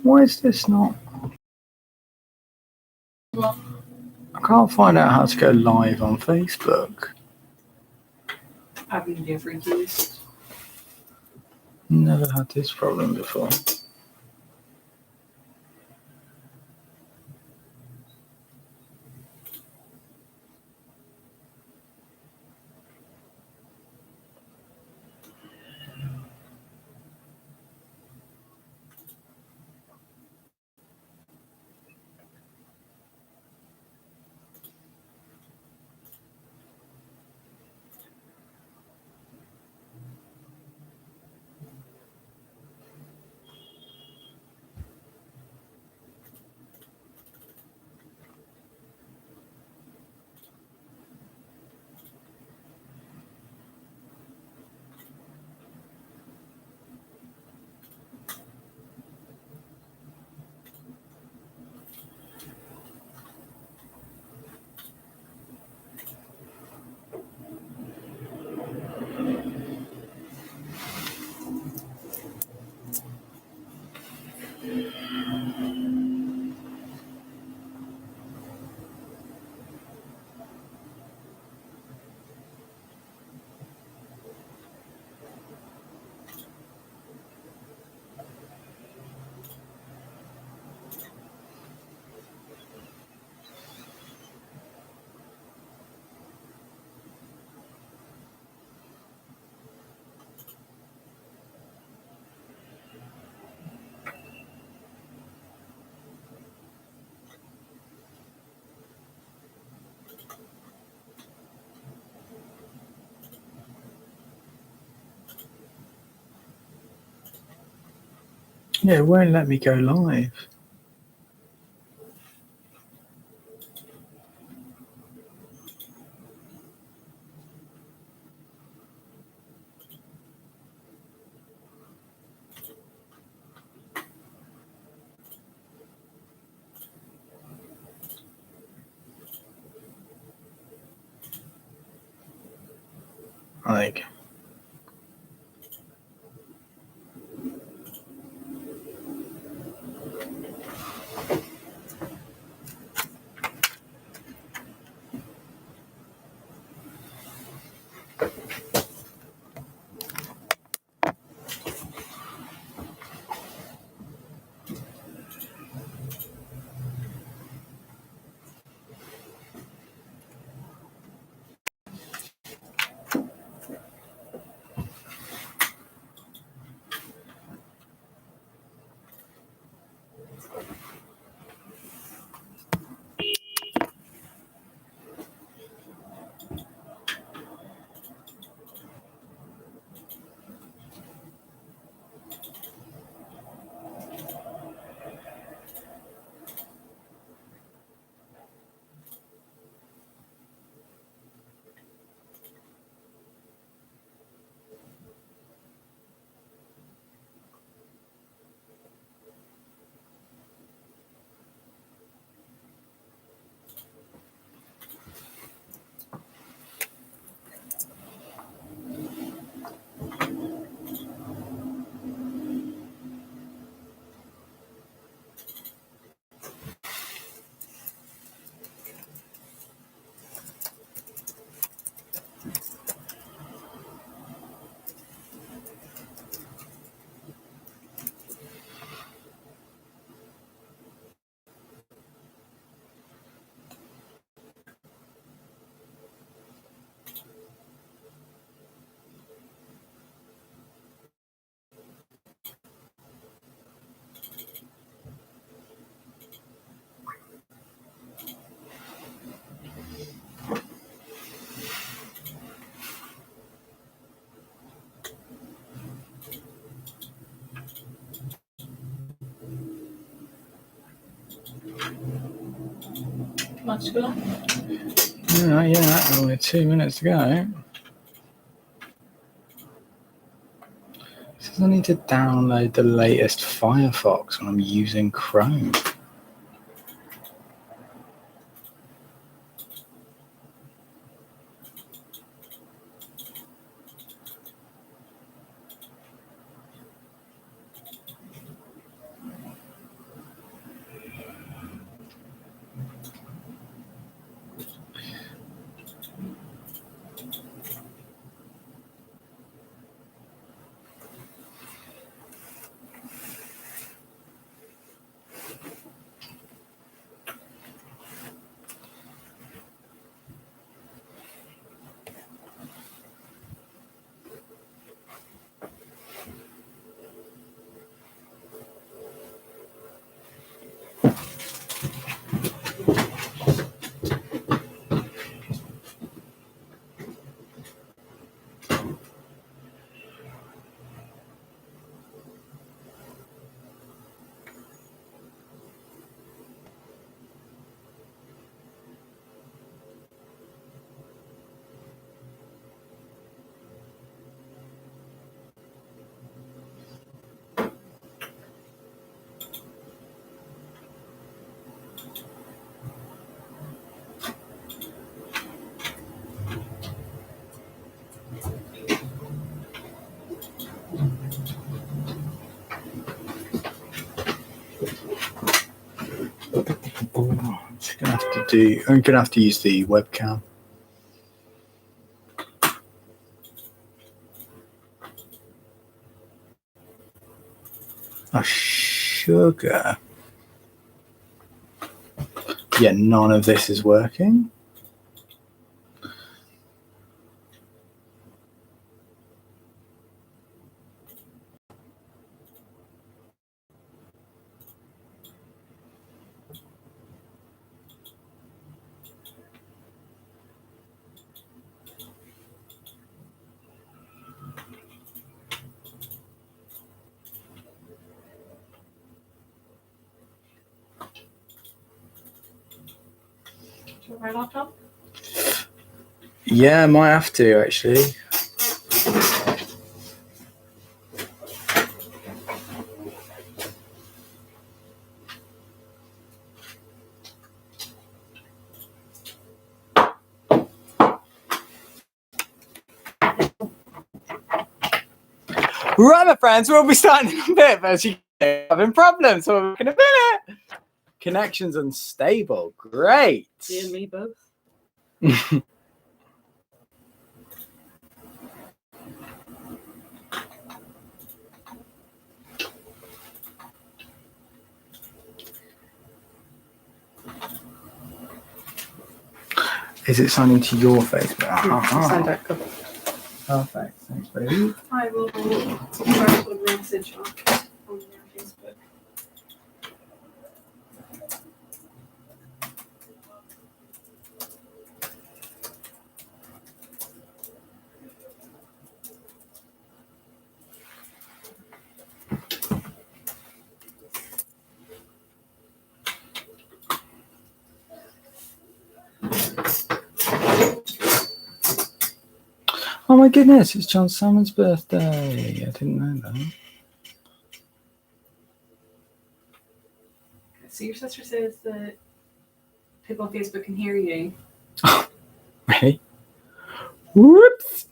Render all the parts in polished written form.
Why is this not? I can't find out how to go live on Facebook. Having differences. Never had this problem before. Yeah, it won't let me go live. Like, Much go. yeah, only 2 minutes to go. It says I need to download the latest Firefox when I'm using Chrome. I'm gonna have to use the webcam. Oh, sugar. Yeah, none of this is working. Do you want my laptop? Yeah, I might have to actually. Right, my friends, we'll be starting in a bit, but as you know, having problems, so we're gonna minute. Connection's unstable. Great. You and me both. Is it signing to your Facebook? Send out a couple. Perfect. Thanks, baby. I will start with a message on your Facebook. Oh my goodness, it's John Salmon's birthday. I didn't know that. So your sister says that people on Facebook can hear you. Really? Whoops.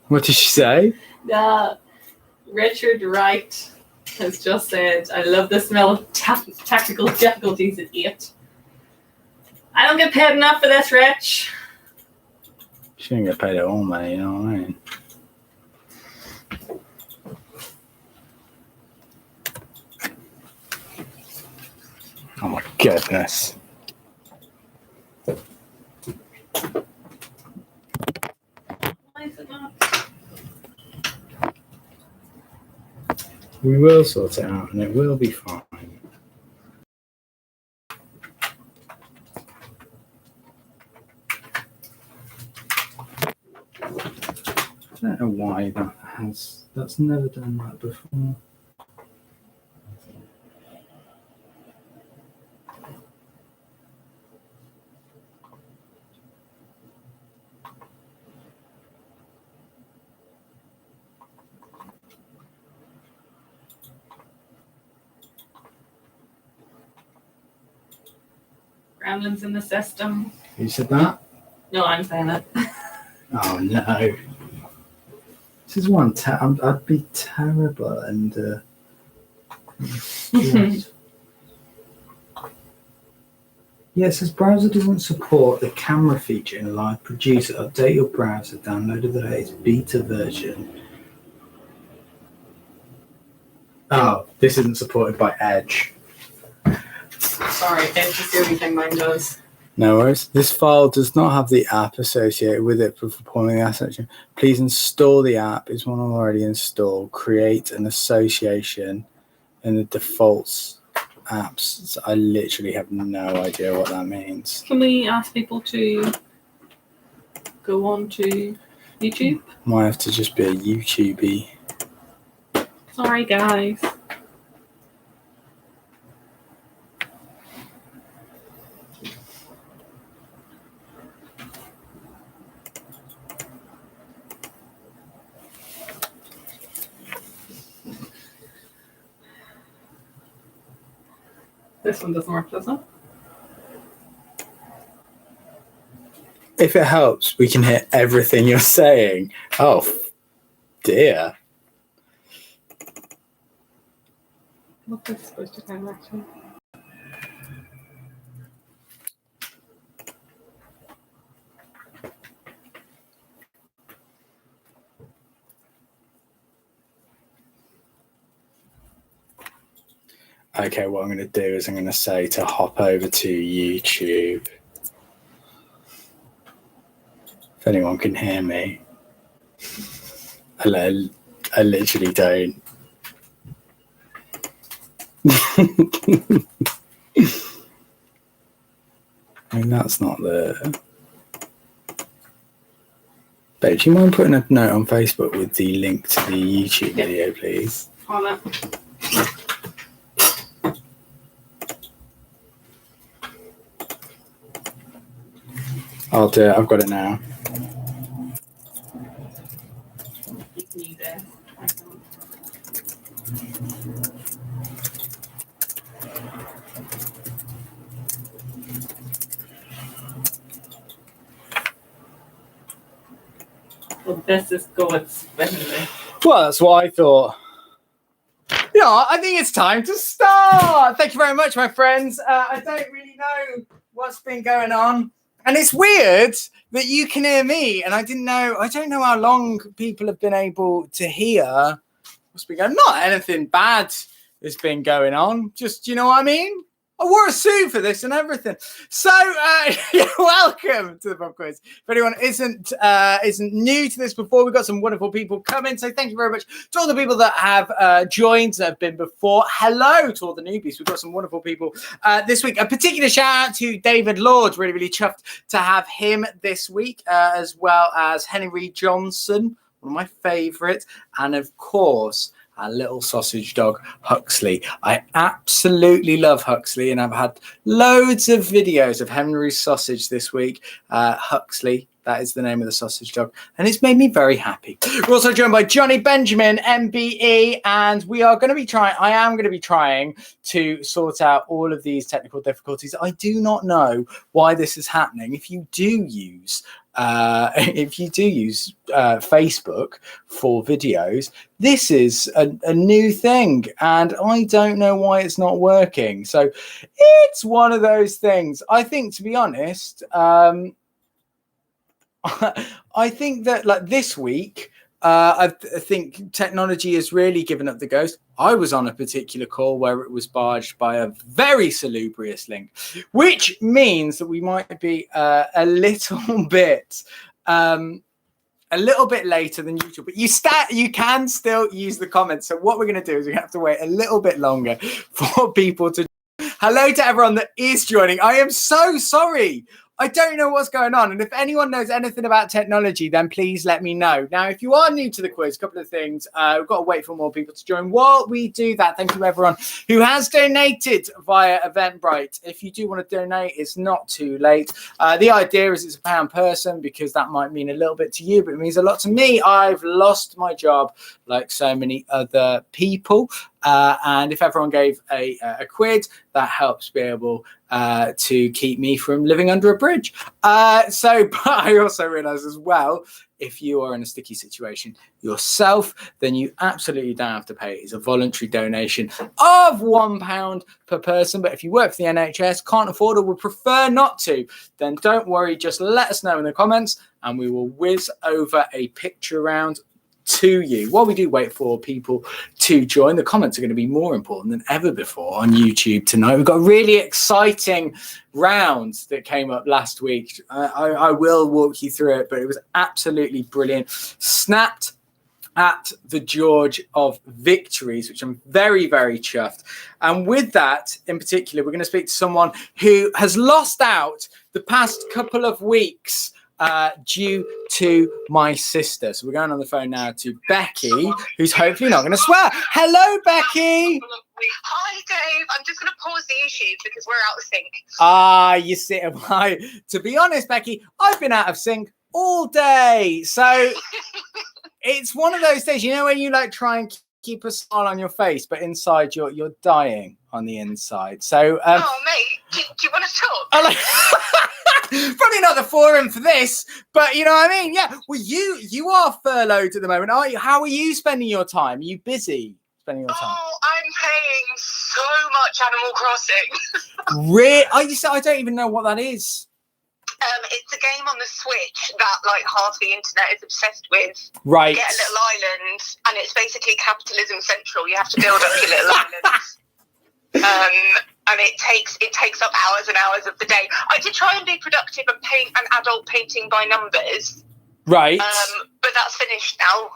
What did she say? Richard Wright has just said, I love the smell of tactical difficulties at 8. I don't get paid enough for this, Rich. She didn't get paid at all, mate, you know what I mean? Oh my goodness. Why is it not? We will sort it out and it will be fine. I don't know why that's never done that before. Gremlins in the system. Who said that? No, I'm saying it. Oh no. This is one I'd be terrible and yes. Yeah, it says browser doesn't support the camera feature in Live Producer. Update your browser, download the latest beta version. Oh, this isn't supported by Edge. Sorry, it's just the only thing mine does. No worries. This file does not have the app associated with it for performing the app section. Please install the app. It's one already installed. Create an association in the defaults apps. So I literally have no idea what that means. Can we ask people to go on to YouTube? Might have to just be a YouTubey. Sorry, guys. This one doesn't work, does it? If it helps, we can hear everything you're saying. Oh, dear. What's this supposed to kind of actually? Okay, what I'm going to do is I'm going to say to hop over to YouTube. If anyone can hear me. I literally don't. I mean, that's not the... Babe, do you mind putting a note on Facebook with the link to the YouTube video, please? On it. I'll do it. I've got it now. You can use it. Well, this is going swimmingly. Well, that's what I thought. Yeah, I think it's time to start. Thank you very much, my friends. I don't really know what's been going on. And it's weird that you can hear me. And I don't know how long people have been able to hear what's been going on. Not anything bad has been going on. Just, you know what I mean? I wore a suit for this and everything. So, welcome to the pub quiz. If anyone isn't new to this before, we've got some wonderful people coming. So thank you very much to all the people that have joined, that have been before. Hello to all the newbies. We've got some wonderful people this week. A particular shout out to David Lord. Really, really chuffed to have him this week, as well as Henry Johnson, one of my favourites. And of course, our little sausage dog, Huxley. I absolutely love Huxley, and I've had loads of videos of Henry's sausage this week. Huxley, that is the name of the sausage dog, and it's made me very happy. We're also joined by Johnny Benjamin, MBE, and I am going to be trying to sort out all of these technical difficulties. I do not know why this is happening. If you do use Facebook for videos, this is a new thing, and I don't know why it's not working. So it's one of those things. I think, to be honest, I think that like this week, I think technology has really given up the ghost. I was on a particular call where it was barged by a very salubrious link, which means that we might be a little bit later than usual. But you can still use the comments. So what we're going to do is we have to wait a little bit longer for people to. Hello to everyone that is joining. I am so sorry. I don't know what's going on. And if anyone knows anything about technology, then please let me know. Now, if you are new to the quiz, a couple of things. We've got to wait for more people to join. While we do that, thank you everyone who has donated via Eventbrite. If you do want to donate, it's not too late. The idea is it's £1 per person, because that might mean a little bit to you, but it means a lot to me. I've lost my job like so many other people. And if everyone gave a quid, that helps be able to keep me from living under a bridge. But I also realise as well, if you are in a sticky situation yourself, then you absolutely don't have to pay. It's a voluntary donation of £1 per person. But if you work for the NHS, can't afford or would prefer not to, then don't worry. Just let us know in the comments and we will whiz over a picture round to you. While we do wait for people to join, the comments are going to be more important than ever before on YouTube tonight. We've got a really exciting round that came up last week. I will walk you through it, but it was absolutely brilliant. Snapped at the George of Victories, which I'm very, very chuffed. And with that in particular, we're going to speak to someone who has lost out the past couple of weeks due to my sister. So we're going on the phone now to Becky, who's hopefully not going to swear. Hello, Becky. Hi, Dave. I'm just going to pause the issue because we're out of sync. You see, to be honest, Becky, I've been out of sync all day. So it's one of those days, you know, when you like try and keep a smile on your face, but inside you're dying on the inside. So, oh, mate, do you want to talk? Probably not the forum for this, but you know what I mean? Yeah. Well, you are furloughed at the moment, aren't you? How are you spending your time? Are you busy? spending your time? Oh, I'm playing so much Animal Crossing. I don't even know what that is. It's a game on the Switch that like half the internet is obsessed with. Right. You get a little island, and it's basically capitalism central. You have to build up your little islands. And it takes up hours and hours of the day. I did try and be productive and paint an adult painting by numbers. Right. But that's finished now.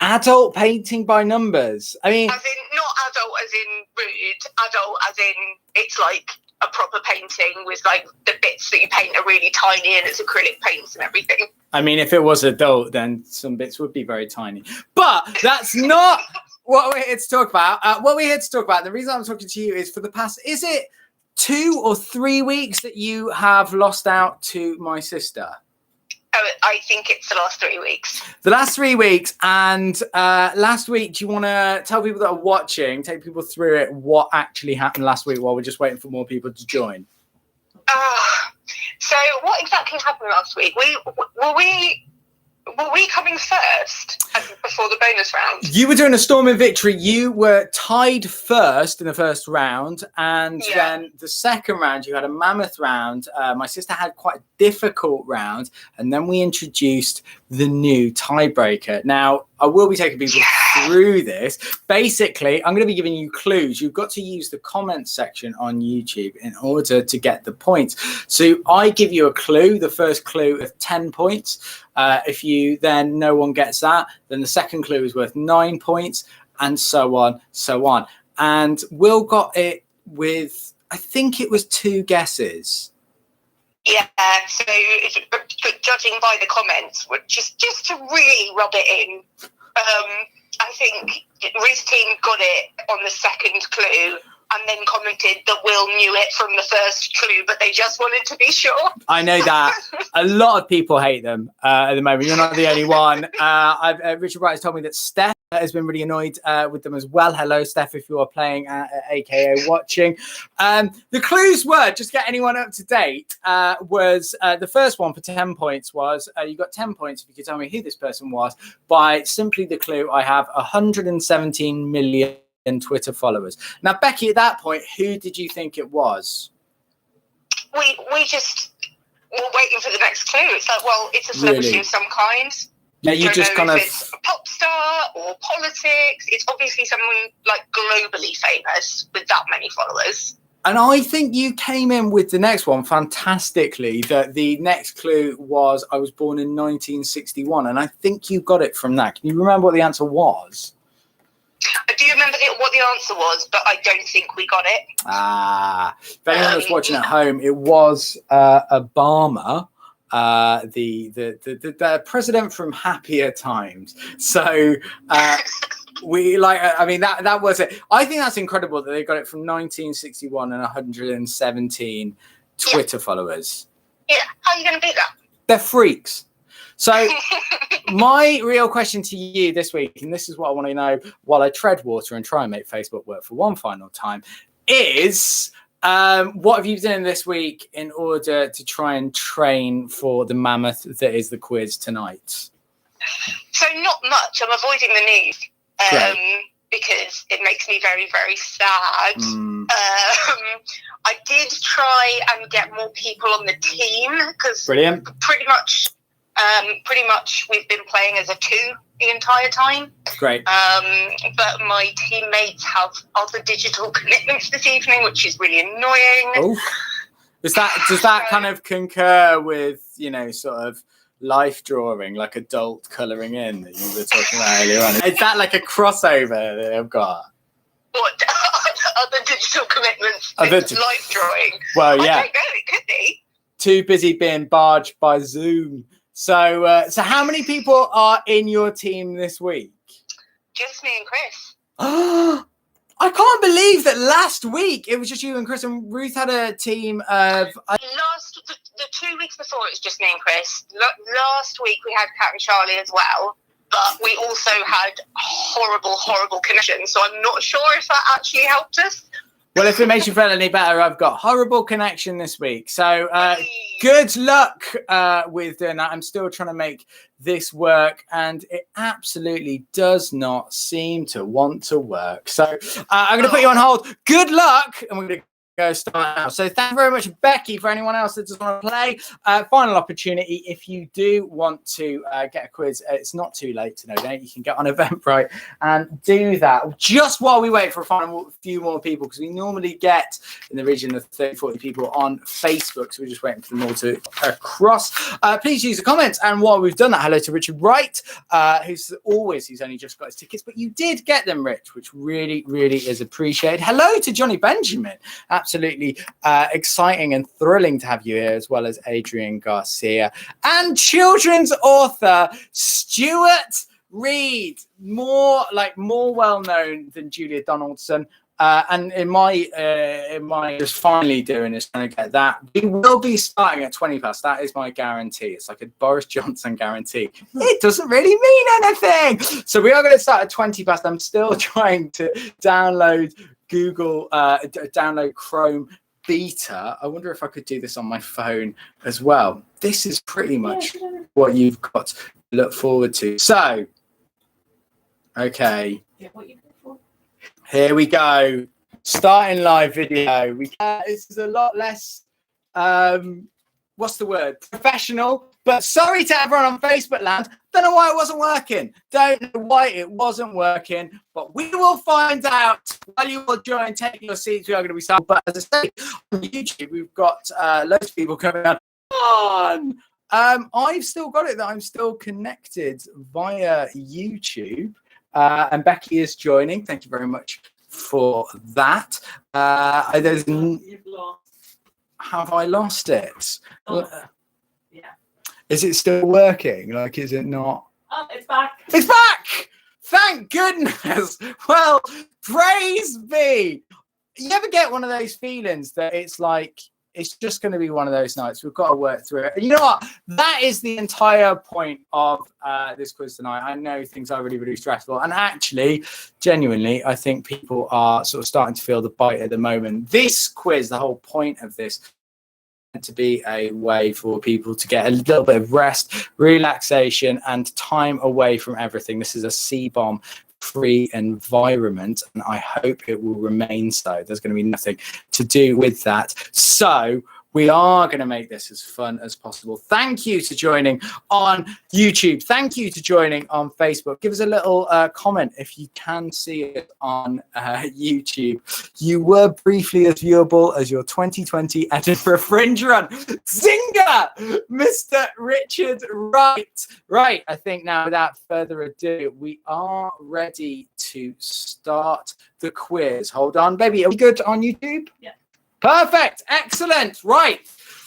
Adult painting by numbers. I mean, as in not adult as in rude, adult as in it's like a proper painting with like the bits that you paint are really tiny and it's acrylic paints and everything. I mean, if it was adult, then some bits would be very tiny. But that's not what we're here to talk about. What we're here to talk about, the reason I'm talking to you is for the past, is it 2 or 3 weeks that you have lost out to my sister? Oh, I think it's the last 3 weeks. The last 3 weeks. And last week, do you want to tell people that are watching, take people through it, what actually happened last week while we're just waiting for more people to join? So what exactly happened last week? Were we coming first before the bonus round? You were doing a storming victory. You were tied first in the first round, and then the second round, you had a mammoth round. My sister had quite a difficult round, and then we introduced the new tiebreaker. Now, I will be taking people through this. Basically, I'm going to be giving you clues. You've got to use the comments section on YouTube in order to get the points. So I give you a clue, the first clue of 10 points. If you then no one gets that, then the second clue is worth 9 points, and so on, so on. And Will got it with, I think it was 2 guesses. Yeah, so judging by the comments, just to really rub it in, I think Ruth's team got it on the second clue and then commented that Will knew it from the first clue, but they just wanted to be sure. I know that. A lot of people hate them at the moment. You're not the only one. Richard Bright has told me that Steph has been really annoyed with them as well. Hello, Steph, if you are playing, aka watching. The clues were, just to get anyone up to date, was the first one for 10 points was, you got 10 points if you could tell me who this person was, by simply the clue, I have 117 million Twitter followers. Now, Becky, at that point, who did you think it was? We just were waiting for the next clue. It's like, well, it's a celebrity of some kind. Yeah, you just kind of. It's a pop star or politics. It's obviously someone like globally famous with that many followers. And I think you came in with the next one fantastically. That the next clue was I was born in 1961, and I think you got it from that. Can you remember what the answer was? I do remember what the answer was, but I don't think we got it. If anyone was watching at home, it was Obama, the president from happier times. So we like, I mean, that was it. I think that's incredible that they got it from 1961 and 117 Twitter followers. Yeah, how are you going to beat that? They're freaks. So my real question to you this week, and this is what I want to know while I tread water and try and make Facebook work for one final time, is what have you done this week in order to try and train for the mammoth that is the quiz tonight? So not much. I'm avoiding the news because it makes me very, very sad. I did try and get more people on the team because pretty much we've been playing as a 2 the entire time. Great. But my teammates have other digital commitments this evening, which is really annoying. Oh, does that kind of concur with, you know, sort of life drawing, like adult colouring in that you were talking about earlier on? Is that like a crossover that I've got? What? Other digital commitments? Life drawing? Well, yeah. I don't know, it could be. Too busy being barged by Zoom. So how many people are in your team this week? Just me and Chris. I can't believe that last week it was just you and Chris, and Ruth had a team of... The 2 weeks before it was just me and Chris. Last week we had Kat and Charlie as well, but we also had horrible, horrible connections, so I'm not sure if that actually helped us. Well, if it makes you feel any better, I've got horrible connection this week. So good luck with doing that. I'm still trying to make this work, and it absolutely does not seem to want to work. So I'm going to put you on hold. Good luck, and we're going to go start now. So thank you very much, Becky. For anyone else that does want to play, final opportunity. If you do want to get a quiz, it's not too late to donate. You can get on Eventbrite and do that just while we wait for a few more people, because we normally get in the region of 30-40 people on Facebook, so we're just waiting for them all to across. Please use the comments. And while we've done that, hello to Richard Wright, he's only just got his tickets, but you did get them, Rich, which really is appreciated. Hello to Johnny Benjamin. Absolutely exciting and thrilling to have you here, as well as Adrian Garcia and children's author Stuart Reed, more well known than Julia Donaldson. And in my just finally doing this, trying to get that, we will be starting at 20 past. That is my guarantee. It's like a Boris Johnson guarantee. It doesn't really mean anything. So we are going to start at 20 past. I'm still trying to download download Chrome Beta. I wonder if I could do this on my phone as well. This is pretty much what you've got to look forward to. So, okay. Yeah, what you for? Here we go. Starting live video. This is a lot less, what's the word? Professional. But sorry to everyone on Facebook land. Don't know why it wasn't working. Don't know why it wasn't working. But we will find out while you will join, take your seats. We are going to be starting. But as I say, on YouTube, we've got loads of people coming on. I've still got it that I'm still connected via YouTube. And Becky is joining. Thank you very much for that. You've lost. Have I lost it? Yeah. Is it still working? Like, is it not? Oh, it's back. It's back! Thank goodness. Well, praise be. You ever get one of those feelings that it's like, it's just going to be one of those nights. We've got to work through it. And you know what? That is the entire point of this quiz tonight. I know things are really stressful. And actually, genuinely, I think people are sort of starting to feel the bite at the moment. This quiz, the whole point of this, to be a way for people to get a little bit of rest, relaxation, and time away from everything. This is a C-bomb free environment, and I hope it will remain so. There's going to be nothing to do with that. So we are going to make this as fun as possible. Thank you to joining on YouTube. Thank you to joining on Facebook. Give us a little comment if you can see it on YouTube. You were briefly as viewable as your 2020 Edinburgh Fringe run. Zinger! Mr. Richard Wright. Right, I think now without further ado, we are ready to start the quiz. Hold on, baby. Are we good on YouTube? Yeah. Perfect. Excellent. Right.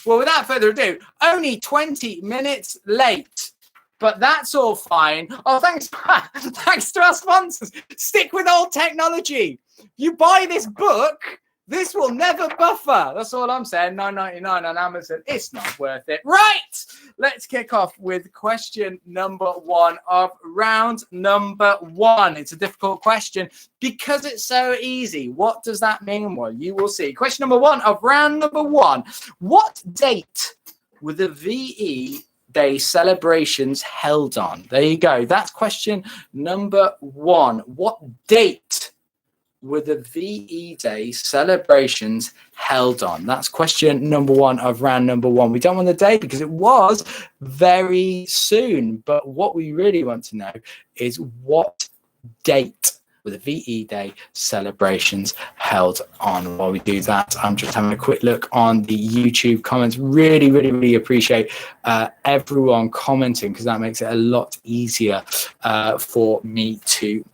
Well, without further ado, only 20 minutes late, but that's all fine. Oh, thanks to our sponsors. Stick with old technology. You buy this book, this will never buffer. That's all I'm saying. $9.99 on Amazon. It's not worth it. Right. Let's kick off with question number 1 of round number 1. It's a difficult question because it's so easy. What does that mean? Well, you will see. Question number 1 of round number 1. What date were the VE Day celebrations held on? There you go. That's question number 1. What date were the VE Day celebrations held on? That's question number 1 of round number 1. We don't want the date because it was very soon. But what we really want to know is what date were the VE Day celebrations held on. While we do that, I'm just having a quick look on the YouTube comments. Really appreciate everyone commenting, because that makes it a lot easier for me to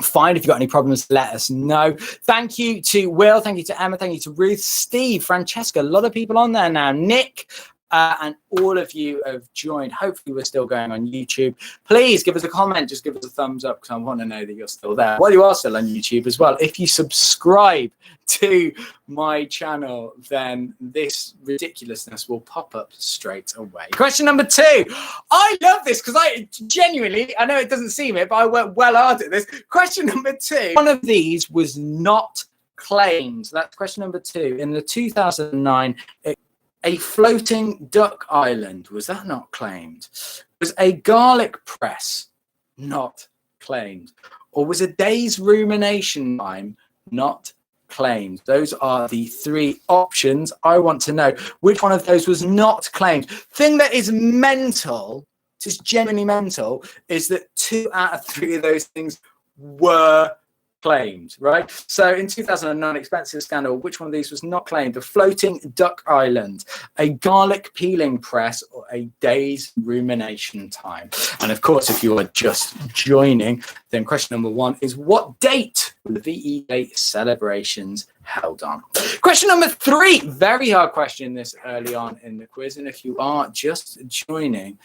find. If you've got any problems, let us know. Thank you to Will, thank you to Emma, thank you to Ruth, Steve, Francesca, a lot of people on there now, Nick, and all of you have joined. Hopefully we're still going on YouTube. Please give us a comment, just give us a thumbs up, because I want to know that you're still there. Well, you are still on YouTube as well. If you subscribe to my channel, then this ridiculousness will pop up straight away. Question number 2. I love this because I genuinely, I know it doesn't seem it, but I worked well hard at this. Question number 2. One of these was not claimed? That's question number 2. In the 2009, a floating duck island, was that not claimed? Was a garlic press not claimed? Or was a day's rumination time not claimed? Those are the 3 options. I want to know which one of those was not claimed. Thing that is mental, just genuinely mental, is that 2 out of 3 of those things were claimed, right? So in 2009 expensive scandal, which one of these was not claimed? The floating duck island, a garlic peeling press, or a day's rumination time? And of course, if you are just joining, then question number 1 is, what date were the VE Day celebrations held on? Question number 3, very hard question this early on in the quiz, and if you are just joining,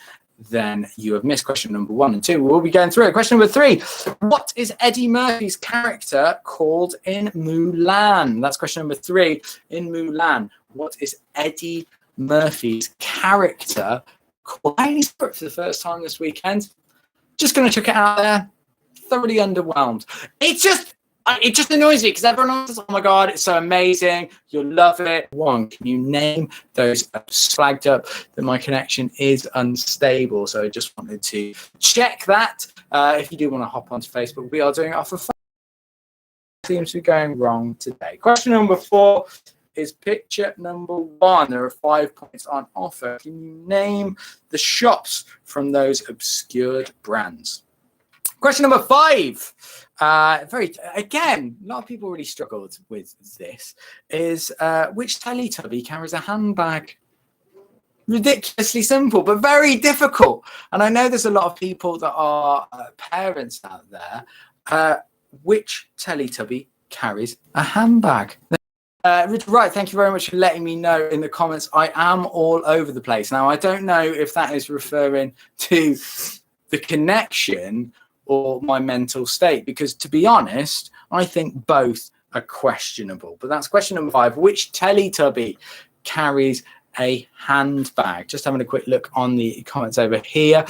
then you have missed question number 1 and 2. We'll be going through it. Question number 3. What is Eddie Murphy's character called in Mulan? That's question number 3. In Mulan, what is Eddie Murphy's character called? I only saw it for the first time this weekend. Just going to check it out there. Thoroughly underwhelmed. It just annoys me because everyone else says, oh my God, it's so amazing. You'll love it. 1, can you name those? Flagged up that my connection is unstable. So I just wanted to check that. If you do want to hop onto Facebook, we are doing it off of phone. Seems to be going wrong today. Question number 4 is picture number 1. There are 5 points on offer. Can you name the shops from those obscured brands? Question number 5. Again, a lot of people really struggled with this. Is which Teletubby carries a handbag? Ridiculously simple, but very difficult. And I know there's a lot of people that are parents out there. Which Teletubby carries a handbag? Right, thank you very much for letting me know in the comments. I am all over the place. Now, I don't know if that is referring to the connection or my mental state, because to be honest, I think both are questionable. But that's question number 5. Which Teletubby carries a handbag? Just having a quick look on the comments over here.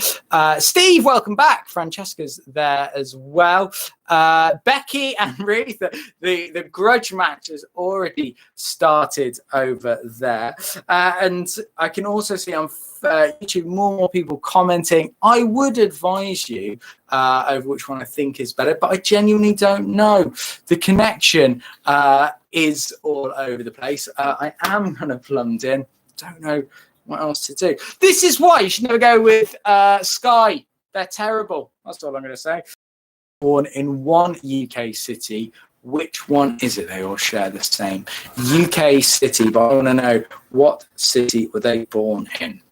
Steve, welcome back. Francesca's there as well. Becky and Ruth, the grudge match has already started over there. And I can also see on YouTube more people commenting. I would advise you over which one I think is better, but I genuinely don't know. The connection is all over the place. I am kind of plumbed in. Don't know what else to do. This is why you should never go with Sky. They're terrible. That's all I'm going to say. Born in one UK city. Which one is it? They all share the same UK city, but I want to know, what city were they born in?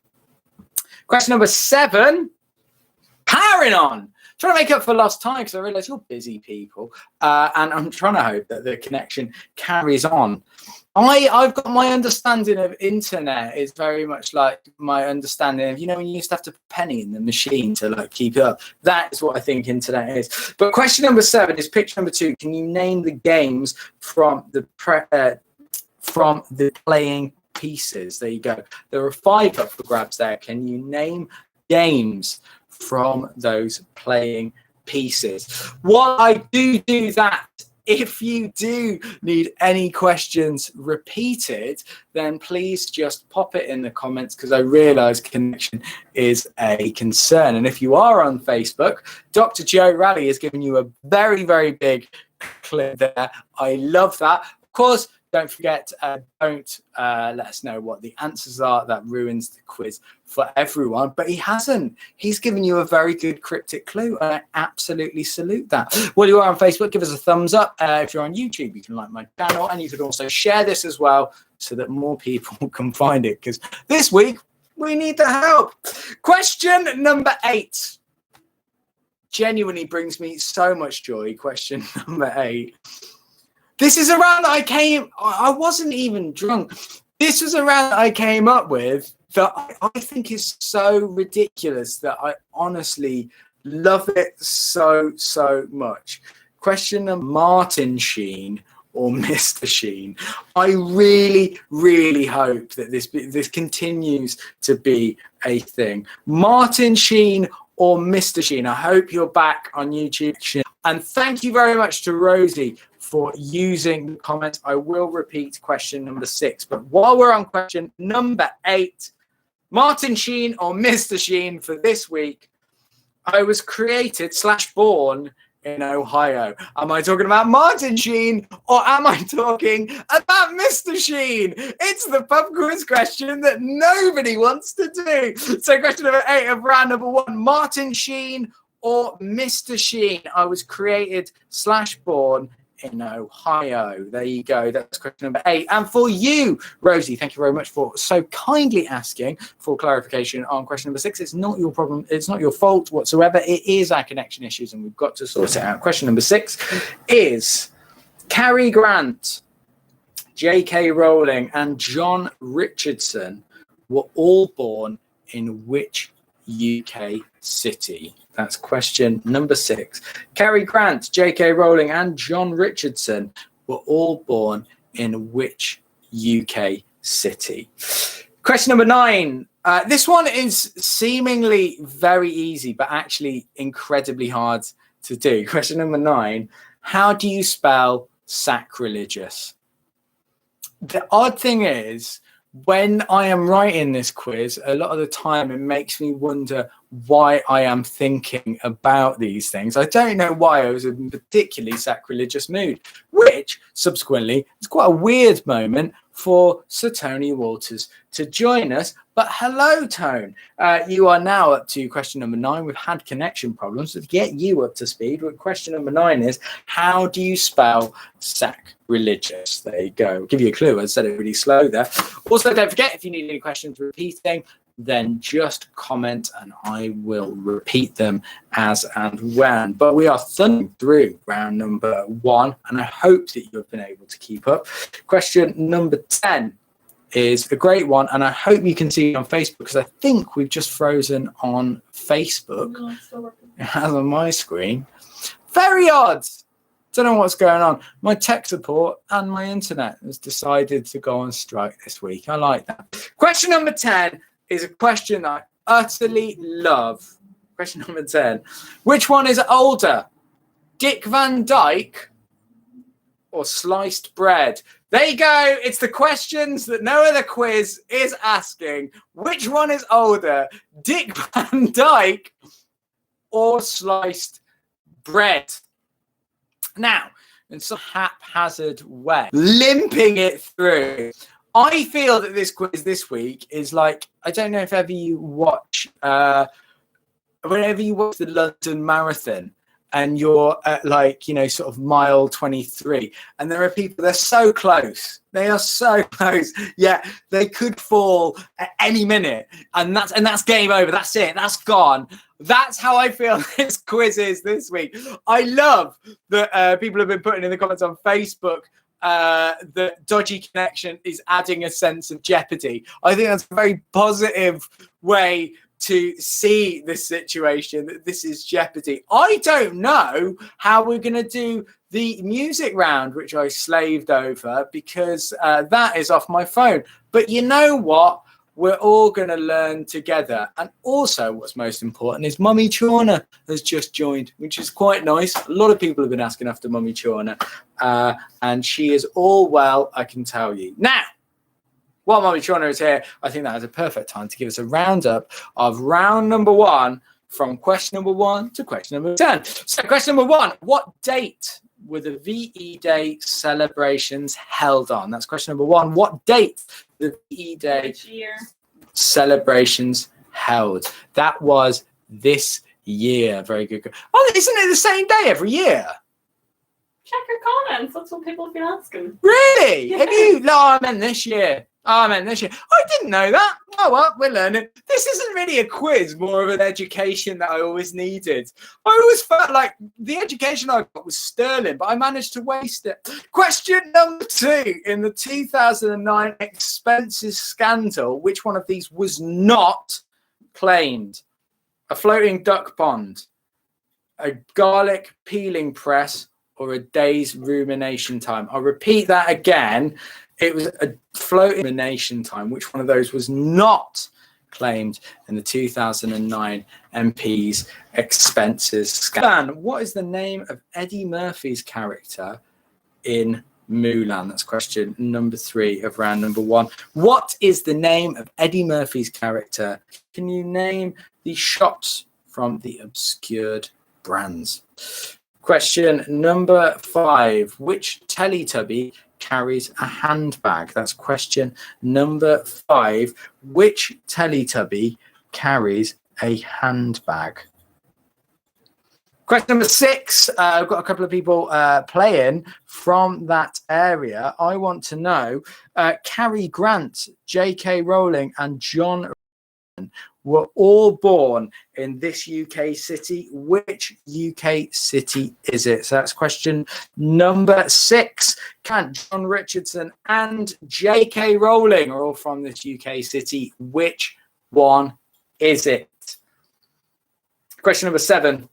Question number 7. Powering on. Trying to make up for lost time because I realise you're busy people, and I'm trying to hope that the connection carries on. I've got my understanding of internet is very much like my understanding of, when you used to have to put a penny in the machine to like keep it up. That is what I think internet is. But question number 7 is picture number 2. Can you name the games from the playing pieces? There you go. There are 5 up for grabs there. Can you name games from those playing pieces? While I do that, if you do need any questions repeated, then please just pop it in the comments, because I realise connection is a concern. And if you are on Facebook, Dr. Joe Rally has given you a very, very big clip there. I love that. Of course, don't forget, don't let us know what the answers are. That ruins the quiz for everyone. But he hasn't. He's given you a very good cryptic clue, and I absolutely salute that. While you are on Facebook, give us a thumbs up. If you're on YouTube, you can like my channel, and you could also share this as well so that more people can find it, because this week we need the help. Question number 8 genuinely brings me so much joy. Question number 8. This is a round that I wasn't even drunk. This was a round that I came up with that I think is so ridiculous that I honestly love it so, so much. Question of Martin Sheen or Mr. Sheen. I really, really hope that this continues to be a thing. Martin Sheen or Mr. Sheen. I hope you're back on YouTube. And thank you very much to Rosie for using the comments. I will repeat question number 6. But while we're on question number 8, Martin Sheen or Mr. Sheen for this week, I was created / born in Ohio. Am I talking about Martin Sheen or am I talking about Mr. Sheen? It's the pub quiz question that nobody wants to do. So question number 8 of round number 1, Martin Sheen or Mr. Sheen? I was created / born in Ohio. There you go. That's question number 8. And for you, Rosie, thank you very much for so kindly asking for clarification on question number 6. It's not your problem. It's not your fault whatsoever. It is our connection issues and we've got to sort it out. Question number 6 is Cary Grant, J.K. Rowling and John Richardson were all born in which UK city? That's question number 6. Cary Grant, J.K. Rowling, and John Richardson were all born in which UK city? Question number 9. This one is seemingly very easy, but actually incredibly hard to do. Question number 9. How do you spell sacrilegious? The odd thing is, when I am writing this quiz, a lot of the time it makes me wonder why I am thinking about these things. I don't know why I was in a particularly sacrilegious mood, which subsequently is quite a weird moment for Sir Tony Walters to join us. But hello, Tone. You are now up to question number 9. We've had connection problems. So to get you up to speed, question number 9 is, how do you spell sacrilegious? There you go. I'll give you a clue. I said it really slow there. Also, don't forget, if you need any questions repeating, then just comment and I will repeat them as and when. But we are thundering through round number 1 and I hope that you have been able to keep up. Question number 10 is a great one and I hope you can see it on Facebook because I think we've just frozen on Facebook. It has on my screen. Very odd. Don't know what's going on. My tech support and my internet has decided to go on strike this week. I like that. Question number 10 is a question I utterly love. Question number 10. Which one is older? Dick Van Dyke or sliced bread? There you go. It's the questions that no other quiz is asking. Which one is older? Dick Van Dyke or sliced bread? Now, in some haphazard way, limping it through, I feel that this quiz this week is like, I don't know if ever you watch, whenever you watch the London Marathon and you're at like, you know, sort of mile 23 and there are people, they're so close. They are so close. Yeah, they could fall at any minute and that's game over. That's it. That's gone. That's how I feel this quiz is this week. I love that people have been putting in the comments on Facebook the dodgy connection is adding a sense of jeopardy. I think that's a very positive way to see this situation, that this is jeopardy. I don't know how we're going to do the music round, which I slaved over because that is off my phone. But you know what? We're all going to learn together. And also what's most important is Mummy Chawner has just joined, which is quite nice. A lot of people have been asking after Mummy Chawner. And she is all well, I can tell you. Now, while Mummy Chawner is here, I think that is a perfect time to give us a roundup of round number 1 from question number 1 to question number 10. So question number 1, what date were the VE Day celebrations held on? That's question number 1. What date the VE Day celebrations held? That was this year. Very good. Oh, isn't it the same day every year? Check your comments. That's what people have been asking. Really? Yeah. Have you? No, I meant this year. I didn't know that. Oh, well, we're learning. This isn't really a quiz, more of an education that I always needed. I always felt like the education I got was sterling, but I managed to waste it. Question number 2. In the 2009 expenses scandal, which one of these was not claimed? A floating duck pond, a garlic peeling press, or a day's rumination time? I'll repeat that again. It was a floating rumination time. Which one of those was not claimed in the 2009 MP's expenses scam. What is the name of Eddie Murphy's character in Mulan? That's question number 3 of round number 1. What is the name of Eddie Murphy's character? Can you name the shops from the obscured brands? Question number 5. Which Teletubby carries a handbag? That's question number 5. Which Teletubby carries a handbag? Question number 6. I've got a couple of people playing from that area. I want to know, Cary Grant, J.K. Rowling, and John were all born in this UK city. Which UK city is it? So that's question number 6. Can John Richardson and J.K. Rowling are all from this UK city? Which one is it? Question number 7.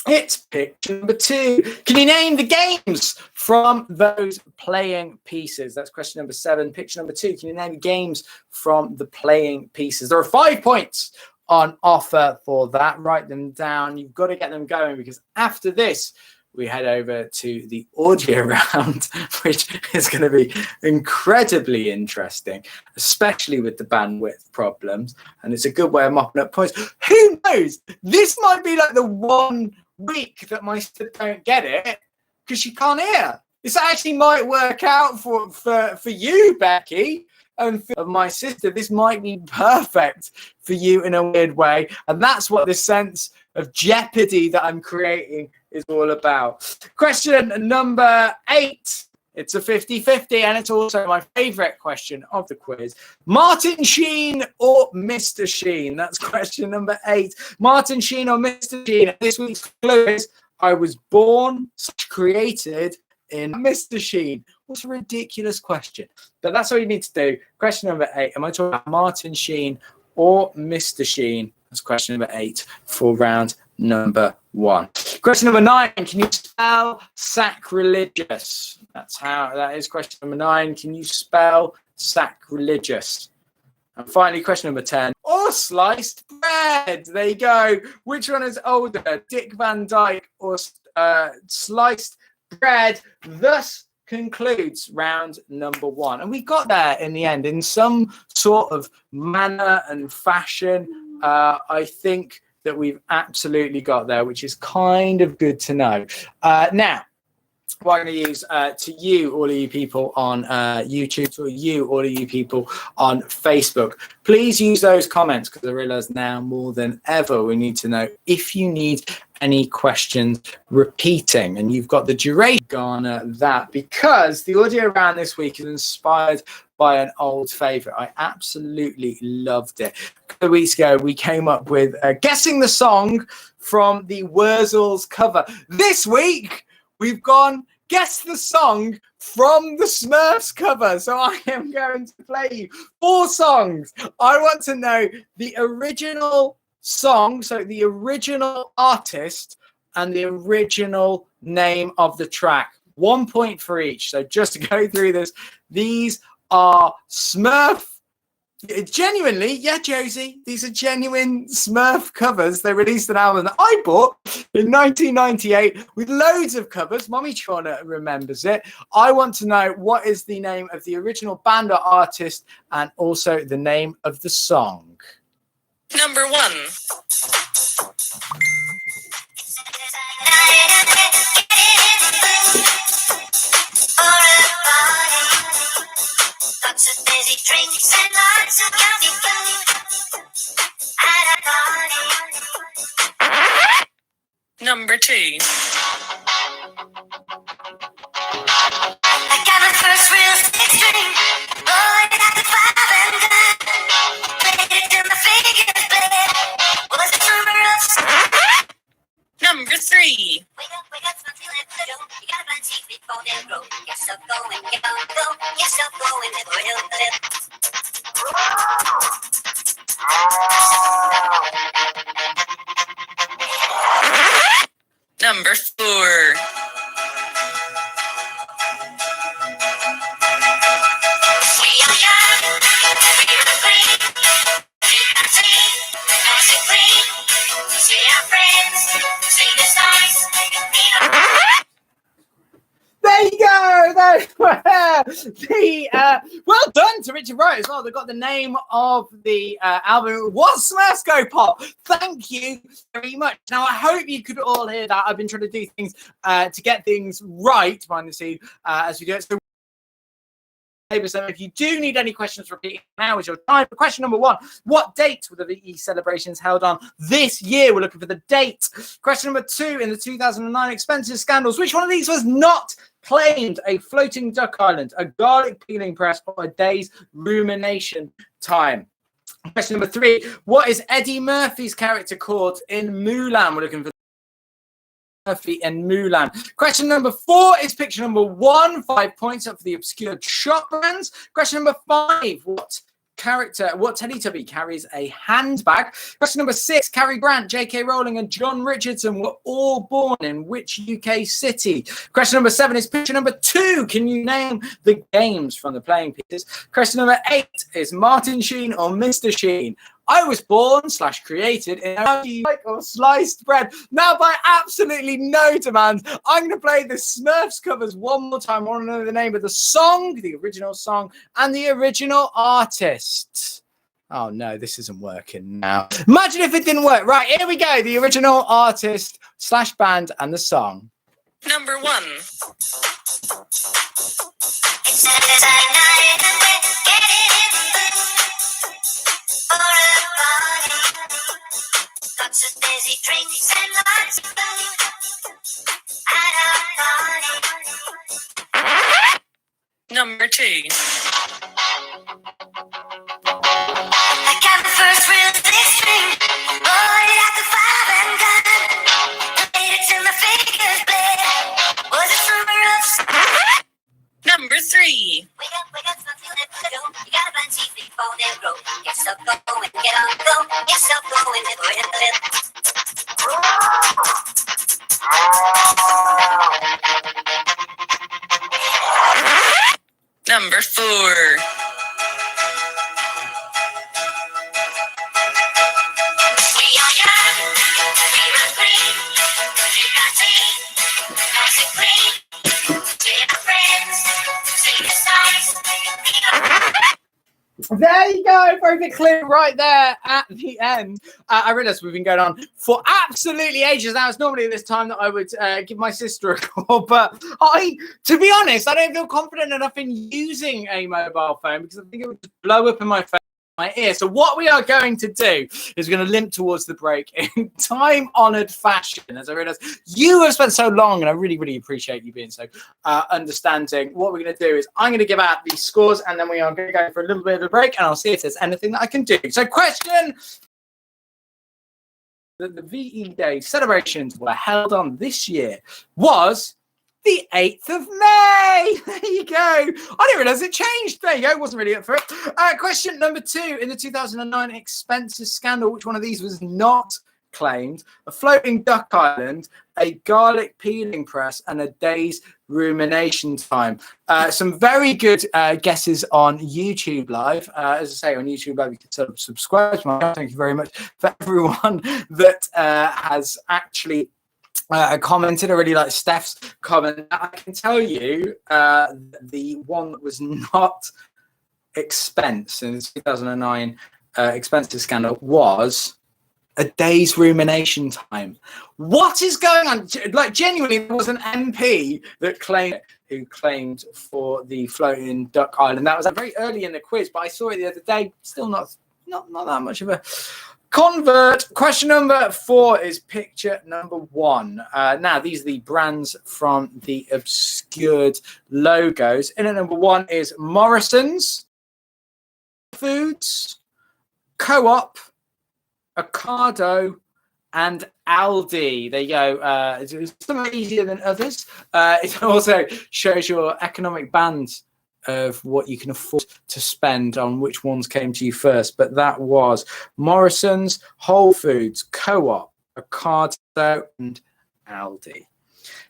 It's picture number 2. Can you name the games from those playing pieces? That's question number 7. Picture number 2. Can you name the games from the playing pieces? There are 5 points on offer for that. Write them down. You've got to get them going, because after this, we head over to the audio round, which is going to be incredibly interesting, especially with the bandwidth problems. And it's a good way of mopping up points. Who knows? This might be like the one week that my sister don't get it because she can't hear. This actually might work out for you, Becky, and for my sister. This might be perfect for you in a weird way. And that's what this sense of jeopardy that I'm creating is all about. Question number 8. It's a 50-50, and it's also my favorite question of the quiz. Martin Sheen or Mr. Sheen? That's question number 8. Martin Sheen or Mr. Sheen? This week's clue is, I was born, created in Mr. Sheen. What's a ridiculous question? But that's all you need to do. Question number 8. Am I talking about Martin Sheen or Mr. Sheen? That's question number 8 for round number 1. Question number 9. Can you spell sacrilegious? That is question number 9. Can you spell sacrilegious? And finally, question number 10. Or sliced bread. There you go. Which one is older, Dick Van Dyke or sliced bread? Thus concludes round number 1. And we got there in the end in some sort of manner and fashion. I think that we've absolutely got there, which is kind of good to know. Now, what I'm going to use to you, all of you people on YouTube, to you, all of you people on Facebook, please use those comments, because I realize now more than ever we need to know if you need any questions repeating, and you've got the duration garner that, because the audio round this week is inspired by an old favorite. I absolutely loved it. A couple of weeks ago, we came up with guessing the song from the Wurzels cover. This week, we've gone guess the song from the Smurfs cover. So I am going to play you 4 songs. I want to know the original song, so the original artist and the original name of the track. 1 point for each. So just to go through this, these are Smurf. Genuinely, yeah, Josie, these are genuine Smurf covers. They released an album that I bought in 1998 with loads of covers. Mommy Chona remembers it. I want to know what is the name of the original band or artist, and also the name of the song. Number 1. Lots of busy drinks and lots of yummy food at a party. Number 2. I got my first real 6-string. Oh, I got the 5 and gun. Played it till my fingers bled. Was the summer of... Number 3. Wake up, smell till it blow. You gotta plant seeds before they grow. Yes, so go and go, go. Yes, so go and go. Number 4. well done to Richard Wright as well. They got the name of the album. It was Smurfs Go Pop. Thank you very much. Now, I hope you could all hear that. I've been trying to do things to get things right behind the scene as we do it. So if you do need any questions repeating, now is your time. Question number 1, what date were the VE celebrations held on this year? We're looking for the date. Question number 2, in the 2009 expensive scandals, which one of these was not claimed? A floating duck island, a garlic peeling press, or a day's rumination time? Question number 3, what is Eddie Murphy's character called in Mulan? We're looking for Murphy and Mulan. Question number 4 is picture number 1. 5 points up for the obscured shop brands. Question number 5, what Teletubby carries a handbag? Question number 6, Cary Grant, J.K. Rowling, and John Richardson were all born in which UK city? Question number 7 is picture number 2. Can you name the games from the playing pieces? Question number 8 is Martin Sheen or Mr. Sheen. I was born/created in a like or sliced bread. Now, by absolutely no demand, I'm going to play the Smurfs covers one more time. I want to know the name of the song, the original song, and the original artist. Oh no, this isn't working now. Imagine if it didn't work. Right, here we go. The original artist/band and the song. Number 1. Lots of busy drinks and lots of food at our party. Number 2. I got my first real six string, bought it at the 5 and gun. Played it till my fingers bled. Was it summer of Number 3. Wake up, stop feeling the dough. You gotta plant seeds before they grow. Get yourself going, get on go. Get yourself going, live. Number 4. We are young, we run free, drink our tea, nice and clean. We're our friends, sing the songs. There you go, perfect clip right there at the end. I realised we've been going on for absolutely ages now. It's normally at this time that I would give my sister a call, but to be honest, I don't feel confident enough in using a mobile phone because I think it would just blow up in my face. My ear. So what we are going to do is we're going to limp towards the break in time-honored fashion. As I realize you have spent so long, and I really, really appreciate you being so understanding. What we're going to do is I'm going to give out these scores, and then we are going to go for a little bit of a break, and I'll see if there's anything that I can do. So question that the VE Day celebrations were held on this year was the 8th of May. There you go. I didn't realize it changed. There you go. Wasn't really up for it. Question number 2. In the 2009 expenses scandal, which one of these was not claimed? A floating duck island, a garlic peeling press, and a day's rumination time. Some very good guesses on YouTube Live. As I say, on YouTube Live, you can sort of subscribe to my channel. Thank you very much for everyone that has actually commented. I really like Steph's comment. I can tell you the one that was not expense in the 2009 expenses scandal was a day's rumination time. What is going on? Like, genuinely, there was an MP that claimed for the floating duck island. That was very early in the quiz, but I saw it the other day. Still not that much of a convert. Question number 4 is picture number 1. Now, these are the brands from the obscured logos. In at number 1 is Morrison's, Foods, Co-op, Ocado, and Aldi. There you go. It's some easier than others. It also shows your economic bands of what you can afford to spend on which ones came to you first. But that was Morrison's, Whole Foods, Co-op, Ocado, and Aldi.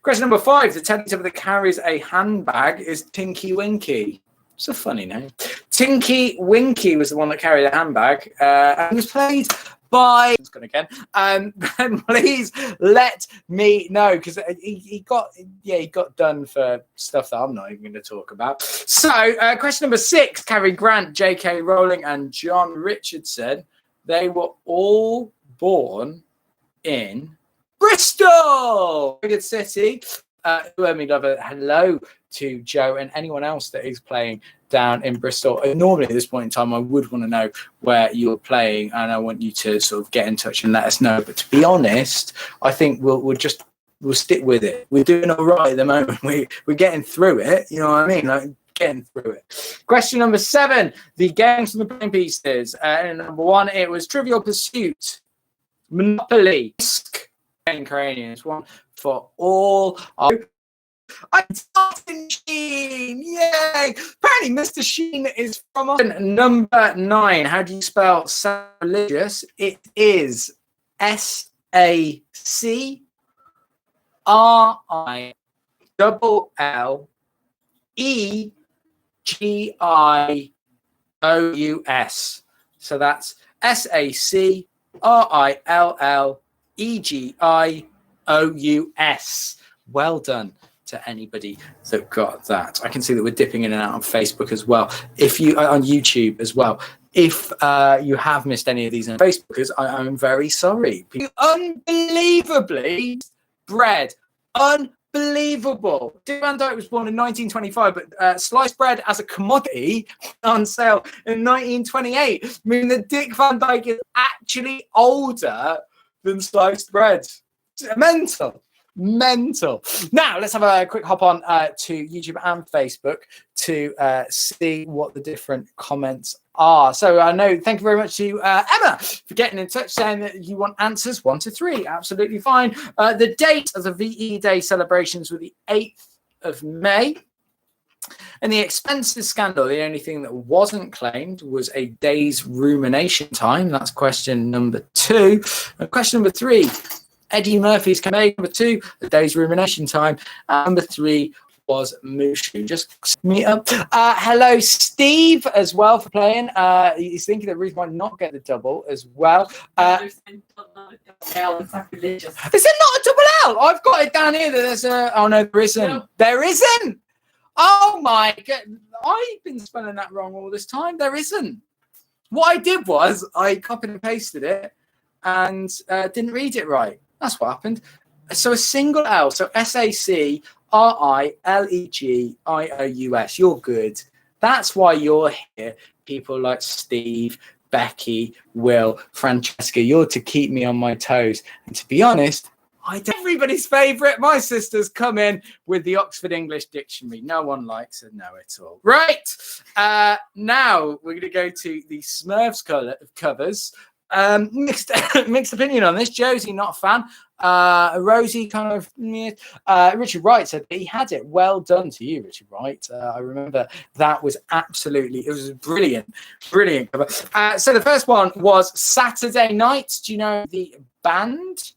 Question number 5. The Teletubby that carries a handbag is Tinky Winky. It's a funny name. Tinky Winky was the one that carried a handbag. And was played Bye. It's gone again. Then please let me know, because he got done for stuff that I'm not even going to talk about. So question number 6, Cary Grant, J.K. Rowling, and John Richardson, they were all born in Bristol, very good city. Let me love a hello to Joe and anyone else that is playing down in Bristol. Normally at this point in time, I would want to know where you're playing, and I want you to sort of get in touch and let us know. But to be honest, I think we'll stick with it. We're doing all right at the moment. We're getting through it. You know what I mean? Like, getting through it. Question number 7, the games from the playing pieces. And number 1, it was Trivial Pursuit, Monopoly, Risk, and Cranians. One for all. Martin Sheen, yay! Apparently, Mr. Sheen is from number 9. How do you spell sacrilegious? It is SACRILLEGIOUS. So that's SACRILLEGIOUS. Well done to anybody that got that. I can see that we're dipping in and out on Facebook as well. If you on YouTube as well. If you have missed any of these on Facebook, I'm very sorry. Unbelievably bred. Unbelievable. Dick Van Dyke was born in 1925, but sliced bread as a commodity on sale in 1928, meaning that Dick Van Dyke is actually older than sliced bread. Mental. Now let's have a quick hop on to YouTube and Facebook to see what the different comments are. So I know, thank you very much to Emma for getting in touch, saying that you want answers 1 to 3. Absolutely fine. The date of the VE Day celebrations were the 8th of May. And the expenses scandal, the only thing that wasn't claimed was a day's rumination time. That's question number 2. And question number 3, Eddie Murphy's campaign. Number 2, the day's rumination time. Number 3 was Mushu. Just meet up. Hello, Steve, as well, for playing. He's thinking that Ruth might not get the double as well. Is it not a double L? I've got it down here that there's a... Oh, no, there isn't. No. There isn't. Oh, my God. I've been spelling that wrong all this time. There isn't. What I did was I copied and pasted it and didn't read it right. That's what happened. So a single L, so SACRILLEGIOUS. You're good. That's why you're here. People like Steve, Becky, Will, Francesca, you're to keep me on my toes. And to be honest, everybody's favourite. My sisters come in with the Oxford English Dictionary. No one likes to know it all. Right. Now we're going to go to the Smurfs covers. Mixed opinion on this. Josie, not a fan. Rosie, kind of. Richard Wright said he had it. Well done to you, Richard Wright. I remember that was it was brilliant cover. So the first one was Saturday Night. Do you know the band?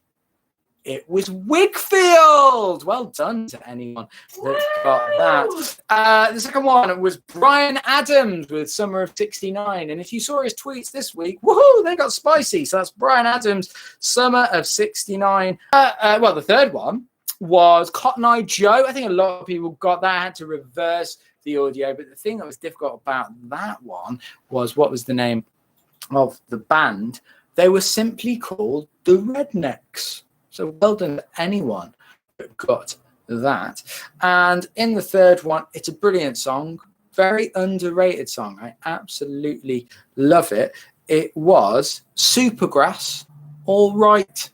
It was Wigfield. Well done to anyone that got that. The second one was Bryan Adams with Summer of '69. And if you saw his tweets this week, woohoo, they got spicy. So that's Bryan Adams, Summer of '69. Well, the third one was Cotton Eye Joe. I think a lot of people got that. I had to reverse the audio. But the thing that was difficult about that one was, what was the name of the band? They were simply called the Rednecks. So well done to anyone that got that. And in the third one, it's a brilliant song, very underrated song. I absolutely love it. It was Supergrass, All Right.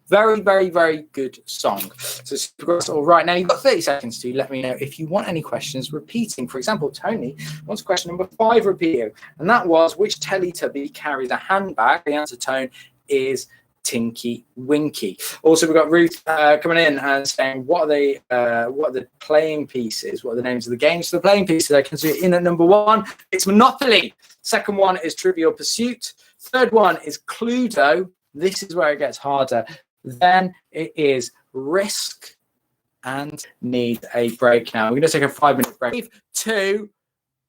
Very, very, very good song. So Supergrass, All Right. Now, you've got 30 seconds to let me know if you want any questions repeating. For example, Tony wants question number 5 repeated. And that was, which Teletubby carries a handbag? The answer, Tone, is Tinky Winky. Also, we've got Ruth coming in and saying, what are the playing pieces? What are the names of the games? So the playing pieces, I can see it in at number 1. It's Monopoly. Second one is Trivial Pursuit. Third one is Cluedo. This is where it gets harder. Then it is Risk and Need a Break. Now we're going to take a 5-minute break to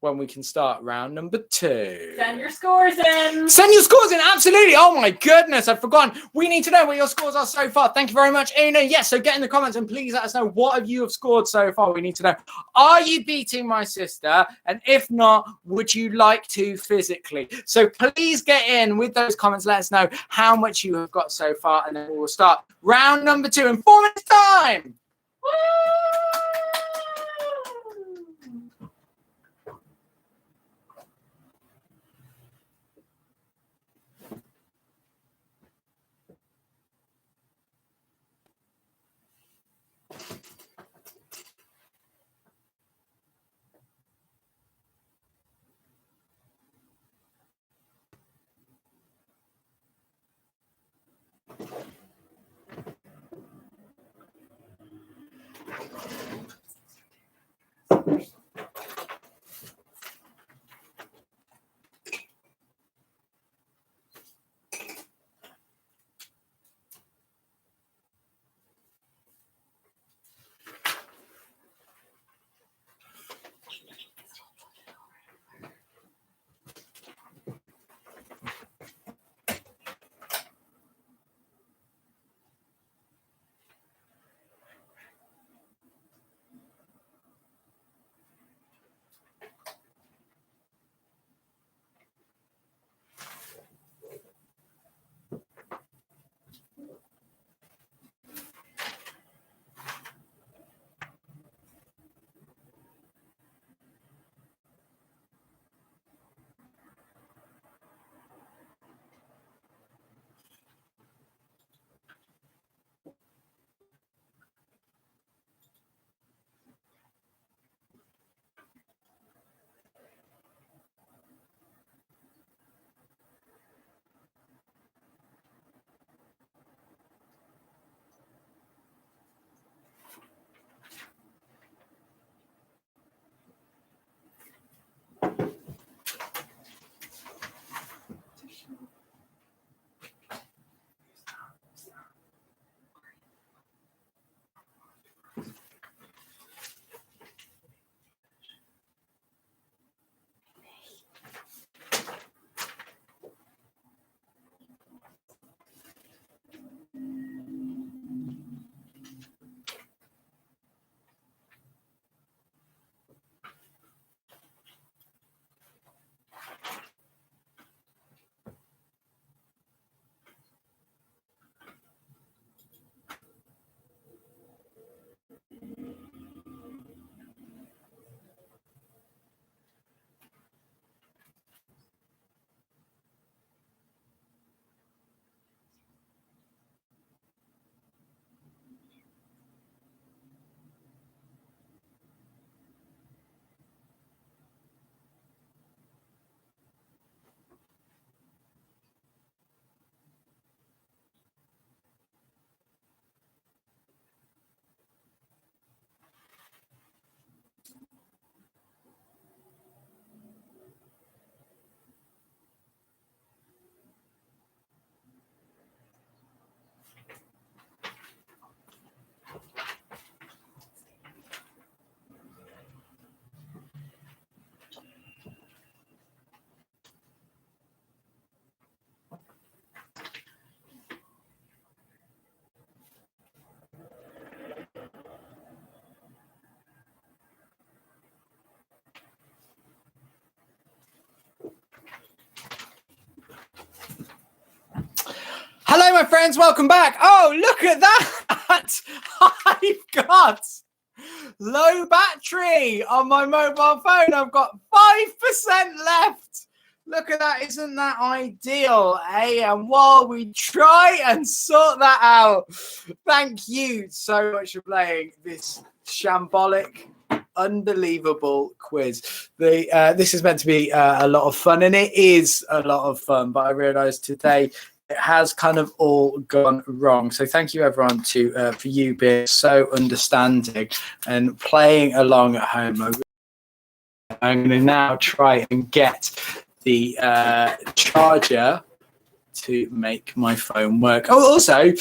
when we can start round number 2. Send your scores in. Send your scores in, absolutely. Oh my goodness, I've forgotten. We need to know what your scores are so far. Thank you very much, Una. Yes, so get in the comments and please let us know what you have scored so far. We need to know, are you beating my sister? And if not, would you like to physically? So please get in with those comments. Let us know how much you have got so far, and then we will start round number 2 in 4 minutes time. Woo! Hello, my friends. Welcome back. Oh, look at that. I've got low battery on my mobile phone. I've got 5% left. Look at that. Isn't that ideal, eh? And while we try and sort that out, thank you so much for playing this shambolic, unbelievable quiz. This is meant to be a lot of fun, and it is a lot of fun, but I realized today it has kind of all gone wrong. So thank you, everyone, for you being so understanding and playing along at home. I'm going to now try and get the charger to make my phone work. Oh, also,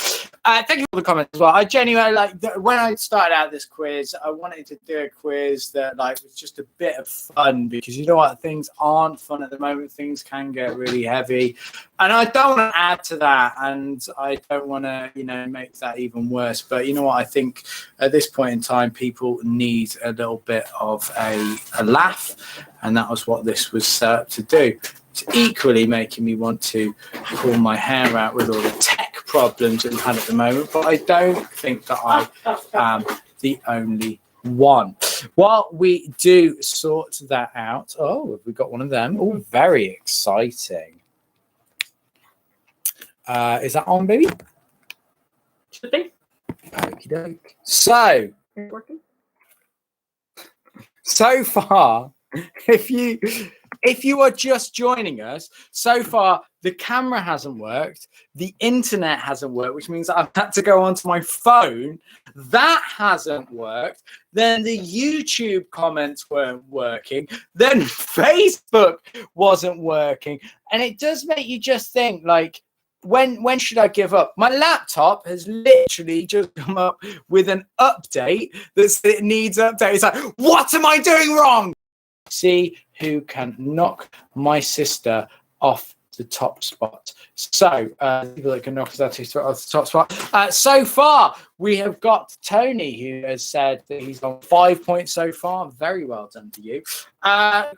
Thank you for the comments as well. I genuinely when I started out this quiz, I wanted to do a quiz that was just a bit of fun, because you know what, things aren't fun at the moment. Things can get really heavy, and I don't want to add to that, and I don't want to make that even worse. But you know what, I think at this point in time, people need a little bit of a laugh, and that was what this was set up to do. It's equally making me want to pull my hair out with all the tech problems that we've had at the moment, but I don't think that I am the only one. While we do sort that out, have we got one of them? Oh, very exciting. Is that on, baby? Should be. Okie doke. So far, if you are just joining us, so far the camera hasn't worked, the internet hasn't worked, which means I've had to go onto my phone. That hasn't worked. Then the YouTube comments weren't working. Then Facebook wasn't working. And it does make you just think, when should I give up? My laptop has literally just come up with an update that said it needs update. It's like, what am I doing wrong? See who can knock my sister off the top spot. So people that can knock us off the top spot. So far, we have got Tony, who has said that he's on 5 points so far. Very well done to you.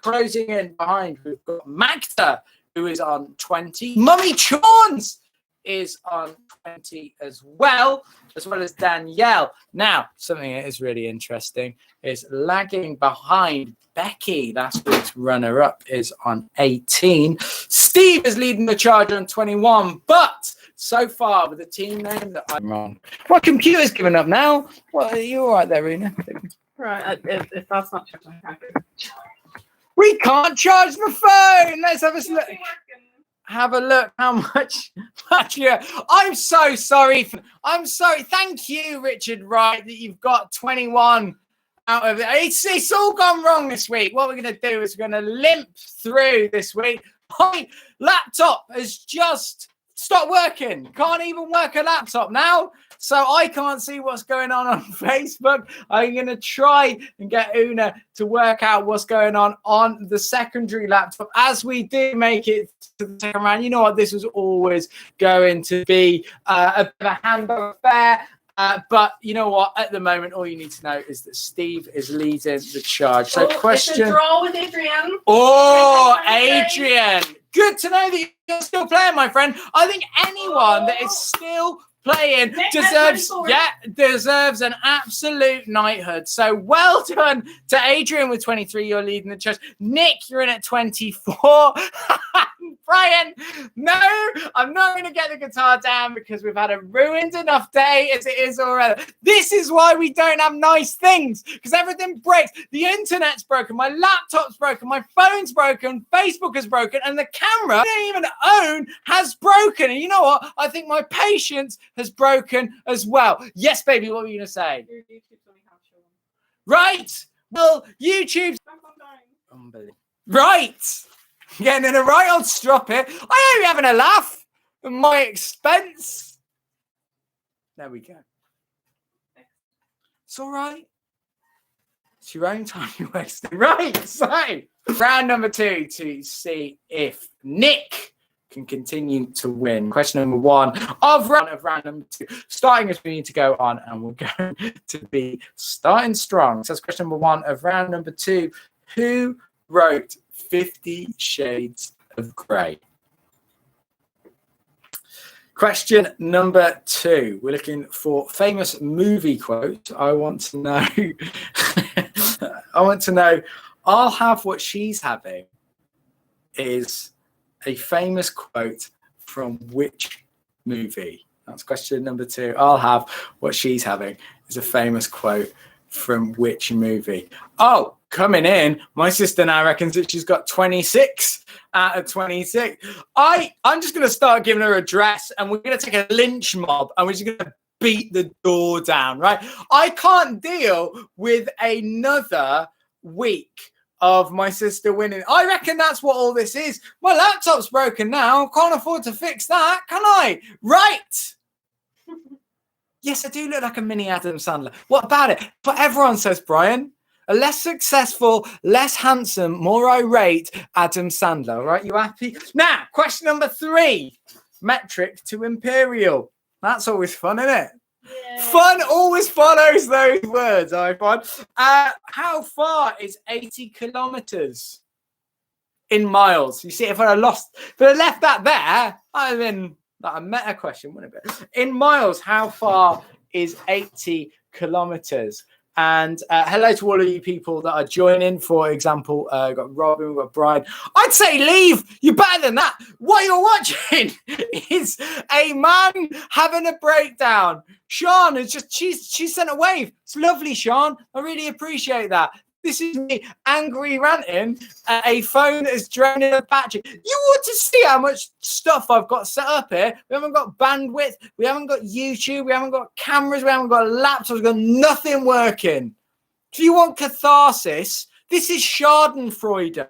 Closing in behind, we've got Magda, who is on 20. Mummy Chawns is on 20 as well as Danielle. Now, something that is really interesting is lagging behind Becky. Last week's runner-up is on 18. Steve is leading the charge on 21, but so far with the team name that I'm wrong. My computer's given up now. Well, are you all right there, Una? Right, if that's not true, We can't charge the phone. Let's have a look. Have a look how much I'm so sorry. I'm sorry. Thank you, Richard Wright, that you've got 21 out of it. It's all gone wrong this week. What we're going to do is we're going to limp through this week. My laptop has just stopped working. Can't even work a laptop now. So I can't see what's going on Facebook. I'm going to try and get Una to work out what's going on the secondary laptop as we do make it to the second round. You know what? This was always going to be a bit of a handball affair. But you know what? At the moment, all you need to know is that Steve is leading the charge. So question... It's a draw with Adrian. Oh, Adrian. Good to know that you're still playing, my friend. I think anyone that is still playing deserves an absolute knighthood. So well done to Adrian with 23. You're leading the charge. Nick, you're in at 24. Brian, no, I'm not going to get the guitar down because we've had a ruined enough day as it is already. This is why we don't have nice things, because everything breaks. The internet's broken, my laptop's broken, my phone's broken, Facebook is broken, and the camera I don't even own has broken. And you know what? I think my patience has broken as well. Yes, baby, what were you going to say? Your YouTube's only half shown. Right. Well, YouTube's unbelievable. Right. Getting in a right old strop here. I hope you're having a laugh at my expense. There we go. It's all right. It's your own time you're wasting. Right. So, round number 2 to see if Nick can continue to win. Question number 1 of round number 2. Starting as we need to go on, and we're going to be starting strong. So that's question number 1 of round number 2. Who wrote 50 Shades of Grey? Question number 2. We're looking for famous movie quotes. I want to know, I'll have what she's having is a famous quote from which movie? That's question number 2. I'll have what she's having is a famous quote from which movie? Oh, coming in, my sister now reckons that she's got 26 out of 26. I'm just going to start giving her a dress, and we're going to take a lynch mob, and we're just going to beat the door down, right? I can't deal with another week of my sister winning. I reckon that's what all this is. My laptop's broken now. Can't afford to fix that, can I? Right. Yes, I do look like a mini Adam Sandler. What about it? But everyone says, Brian, a less successful, less handsome, more irate Adam Sandler. All right, you happy? Now, question number 3. Metric to imperial. That's always fun, isn't it? Yay. Fun always follows those words, I find. How far is 80 kilometers in miles? You see, if I left that there, I'd been like a meta question, wouldn't it be? In miles, how far is 80 kilometers? And hello to all of you people that are joining. For example, we've got Robin, we've got Brian. I'd say leave. You're better than that. What you're watching is a man having a breakdown. Sean is just, she sent a wave. It's lovely, Sean. I really appreciate that. This is me angry ranting at a phone that is draining the battery. You want to see how much stuff I've got set up here. We haven't got bandwidth. We haven't got YouTube. We haven't got cameras. We haven't got laptops. We've got nothing working. If you want catharsis, this is Schadenfreude,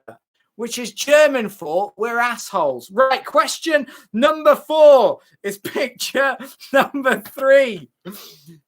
which is German for we're assholes. Right, question number 4 is picture number 3.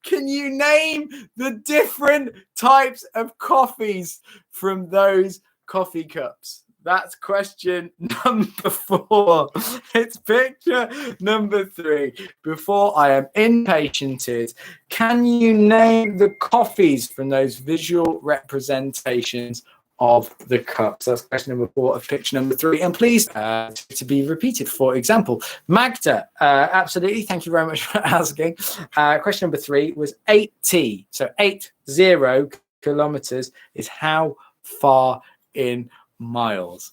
Can you name the different types of coffees from those coffee cups? That's question number 4. It's picture number 3. Before I am impatiented, can you name the coffees from those visual representations of the cups? That's question number 4 of picture number 3. And please to be repeated. For example, Magda, absolutely. Thank you very much for asking. Question number 3 was 80. So 80 kilometers is how far in miles.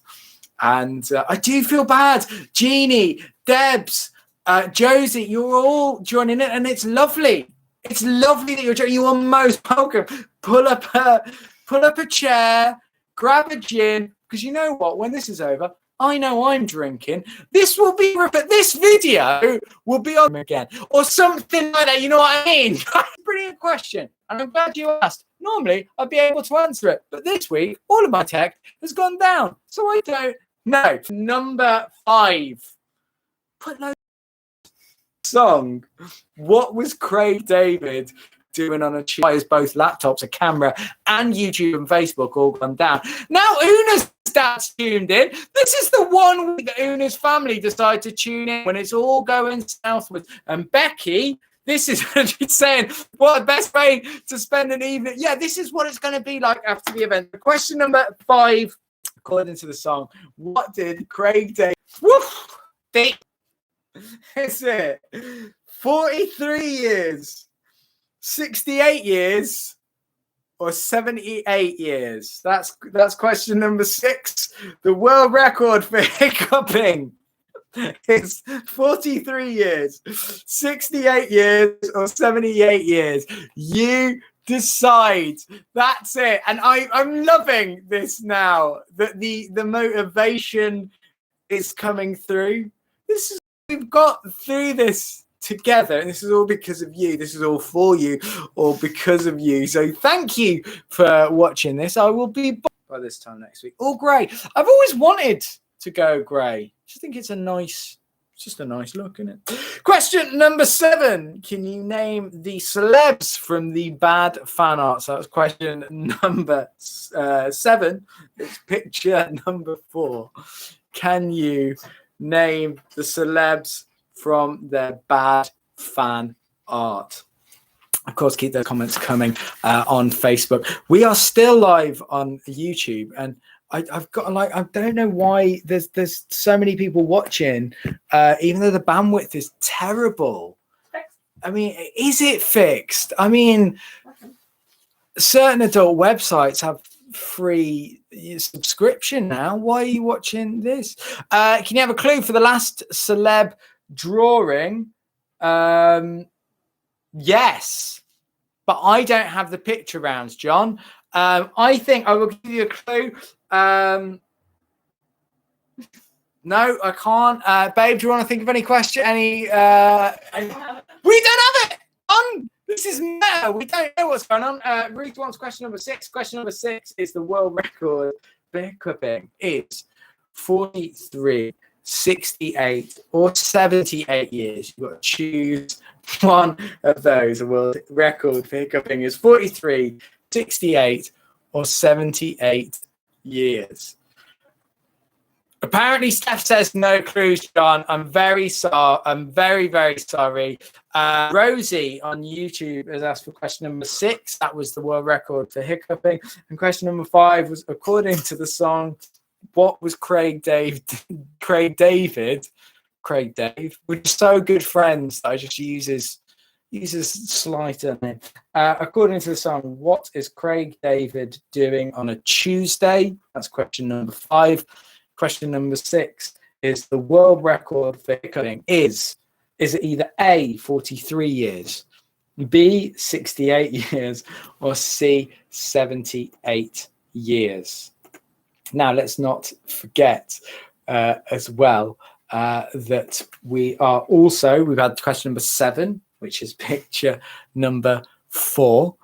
And I do feel bad. Jeannie, Debs, Josie, you're all joining it, and it's lovely. It's lovely that you're joining. You are most welcome. Pull up a chair, grab a gin, because you know what? When this is over, I know I'm drinking. This video will be on again, or something like that. You know what I mean? Brilliant question, and I'm glad you asked. Normally, I'd be able to answer it, but this week, all of my tech has gone down, so I don't know. Number 5. Put no song. What was Craig David doing on a chip? Both laptops, a camera, and YouTube and Facebook all gone down. Now Una's dad's tuned in. This is the one week that Una's family decide to tune in when it's all going southwards. And Becky, this is saying, what a best way to spend an evening. Yeah, this is what it's going to be like after the event. Question number 5, according to the song, what did Craig David... Woof! Is it 43 years, 68 years, or 78 years? That's question number 6. The world record for hiccuping is 43 years, 68 years, or 78 years. You decide. That's it. And I'm loving this now, that the motivation is coming through. We've got through this together, and this is all because of you. This is all for you, or because of you. So thank you for watching this. I will be back by this time next week. All grey. I've always wanted to go grey. I just think it's just a nice look, isn't it? Question number 7. Can you name the celebs from the bad fan art? So that was question number 7. It's picture number 4. Can you name the celebs from their bad fan art? Of course, keep those comments coming on Facebook. We are still live on YouTube, and I've got I don't know why there's so many people watching, even though the bandwidth is terrible. I mean, is it fixed? I mean, certain adult websites have free subscription now. Why are you watching this? Can you have a clue for the last celeb drawing? Yes, but I don't have the picture rounds, John. I think I will give you a clue. No, I can't. Babe, do you want to think of any question? We don't have it on. This is meta. We don't know what's going on. Ruth wants question number 6. Question number 6 is the world record for hiccuping is 43 68 or 78 years. You've got to choose one of those. The world record for hiccuping is 43, 68 or 78 years. Apparently, Steph says no clues, John. I'm very sorry. I'm very, very sorry. Rosie on YouTube has asked for question number 6. That was the world record for hiccuping. And question number 5 was, according to the song, what was Craig Dave, which are so good friends that I just uses slight name. According to the song, what is Craig David doing on a Tuesday? That's question number 5. Question number 6 is the world record for hiccuping is it either A, 43 years, B, 68 years, or C, 78 years? Now, let's not forget as well that we've had question number 7, which is picture number 4.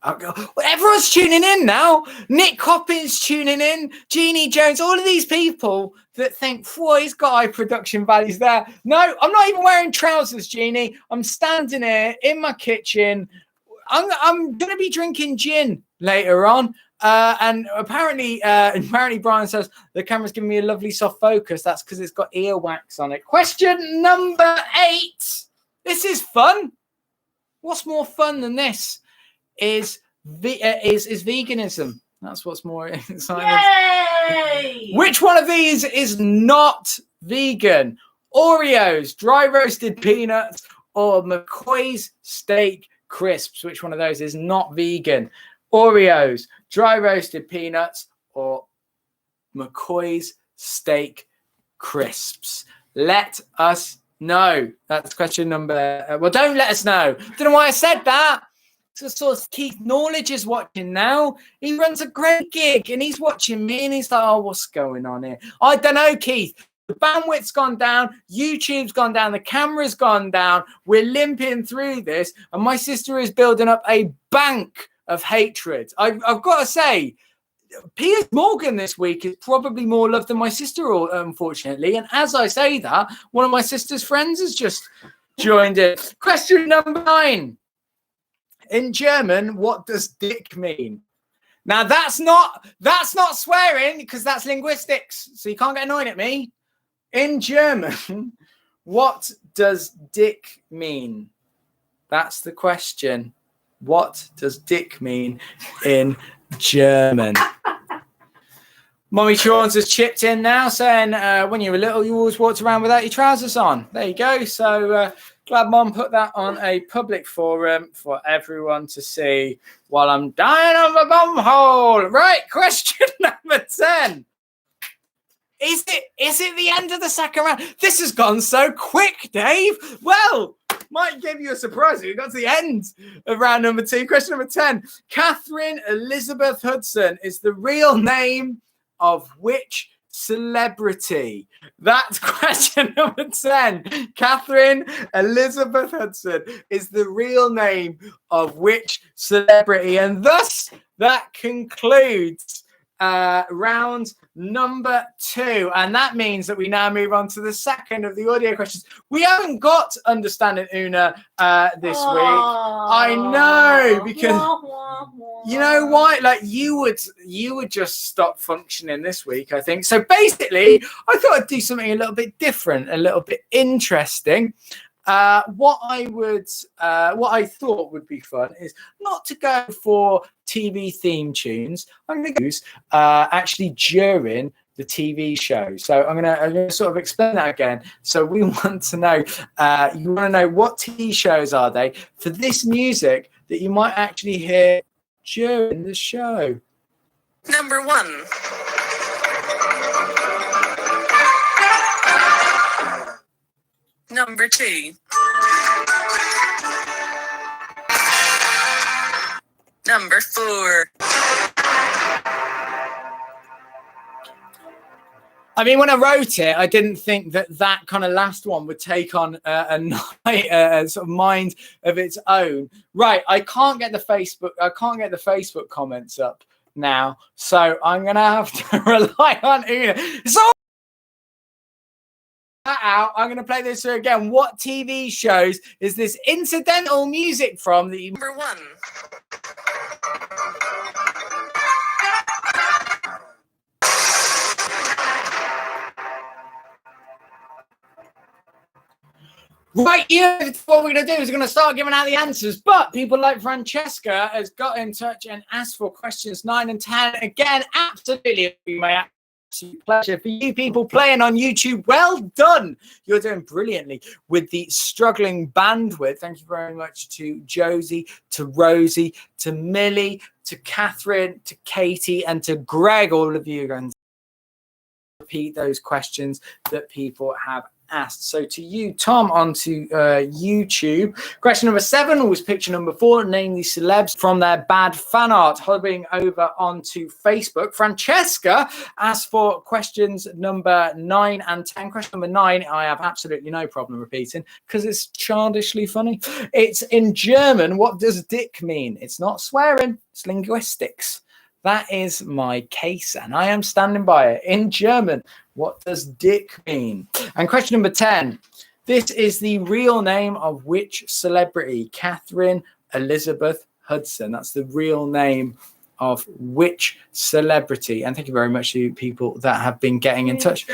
Everyone's tuning in now. Nick Coppins tuning in, Jeannie Jones, all of these people that think, he's got high production values there. No, I'm not even wearing trousers, Jeannie. I'm standing here in my kitchen. I'm going to be drinking gin later on. And apparently Brian says the camera's giving me a lovely soft focus. That's because it's got earwax on it. Question number 8. This is fun. What's more fun than this? Is veganism. That's what's more exciting. Yay! Which one of these is not vegan? Oreos, dry roasted peanuts, or McCoy's steak crisps? Which one of those is not vegan? Oreos, dry roasted peanuts, or McCoy's steak crisps? Let us know. That's question number. Well, don't let us know. Don't know why I said that. So sort of Keith Knowledge is watching now. He runs a great gig and he's watching me and he's like, oh, what's going on here? I don't know, Keith. The bandwidth's gone down. YouTube's gone down. The camera's gone down. We're limping through this. And my sister is building up a bank of hatred. I've got to say, Piers Morgan this week is probably more loved than my sister, unfortunately. And as I say that, one of my sister's friends has just joined in. Question number 9. In German, what does dick mean? Now that's not swearing because that's linguistics. So you can't get annoyed at me. In German, what does dick mean? That's the question. What does dick mean in German? Mommy Chawns has chipped in now saying when you were little, you always walked around without your trousers on. There you go. So glad Mom put that on a public forum for everyone to see while I'm dying of a bum hole. Right, question number 10. Is it the end of the second round? This has gone so quick, Dave. Well, might give you a surprise. We got to the end of round number 2. Question number 10. Catherine Elizabeth Hudson is the real name of which celebrity? That's question number 10. Catherine Elizabeth Hudson is the real name of which celebrity? And thus, that concludes round number 2. And that means that we now move on to the second of the audio questions. We haven't got Understanding Una this week. I know, because you know why? Like you would just stop functioning this week, I think. So basically, I thought I'd do something a little bit different, a little bit interesting. What I thought would be fun is not to go for TV theme tunes. I'm going to use actually during the TV show. So I'm going to sort of explain that again. So we want to know, you want to know what TV shows are they for this music that you might actually hear during the show. Number 1. Number 2. Number 4. I mean, when I wrote it, I didn't think that kind of last one would take on a sort of mind of its own. Right, I can't get the Facebook comments up now, so I'm gonna have to rely on Una. It's all that out. I'm going to play this through again. What TV shows is this incidental music from that you... Number 1. Right, yeah, what we're going to do is we're going to start giving out the answers. But people like Francesca has got in touch and asked for questions 9 and 10. Again, absolutely, it'll be my absolute pleasure. For you people playing on YouTube, well done. You're doing brilliantly with the struggling bandwidth. Thank you very much to Josie, to Rosie, to Millie, to Catherine, to Katie, and to Greg. All of you are going to repeat those questions that people have asked. So to you, Tom, onto YouTube. Question number 7 was picture number 4. Name the celebs from their bad fan art. Hopping over onto Facebook, Francesca asked for questions number 9 and 10. Question number 9, I have absolutely no problem repeating because it's childishly funny. It's in German. What does dick mean? It's not swearing, it's linguistics. That is my case, and I am standing by it. In German, what does dick mean? And question number 10. This is the real name of which celebrity? Catherine Elizabeth Hudson. That's the real name of which celebrity? And thank you very much to people that have been getting in touch.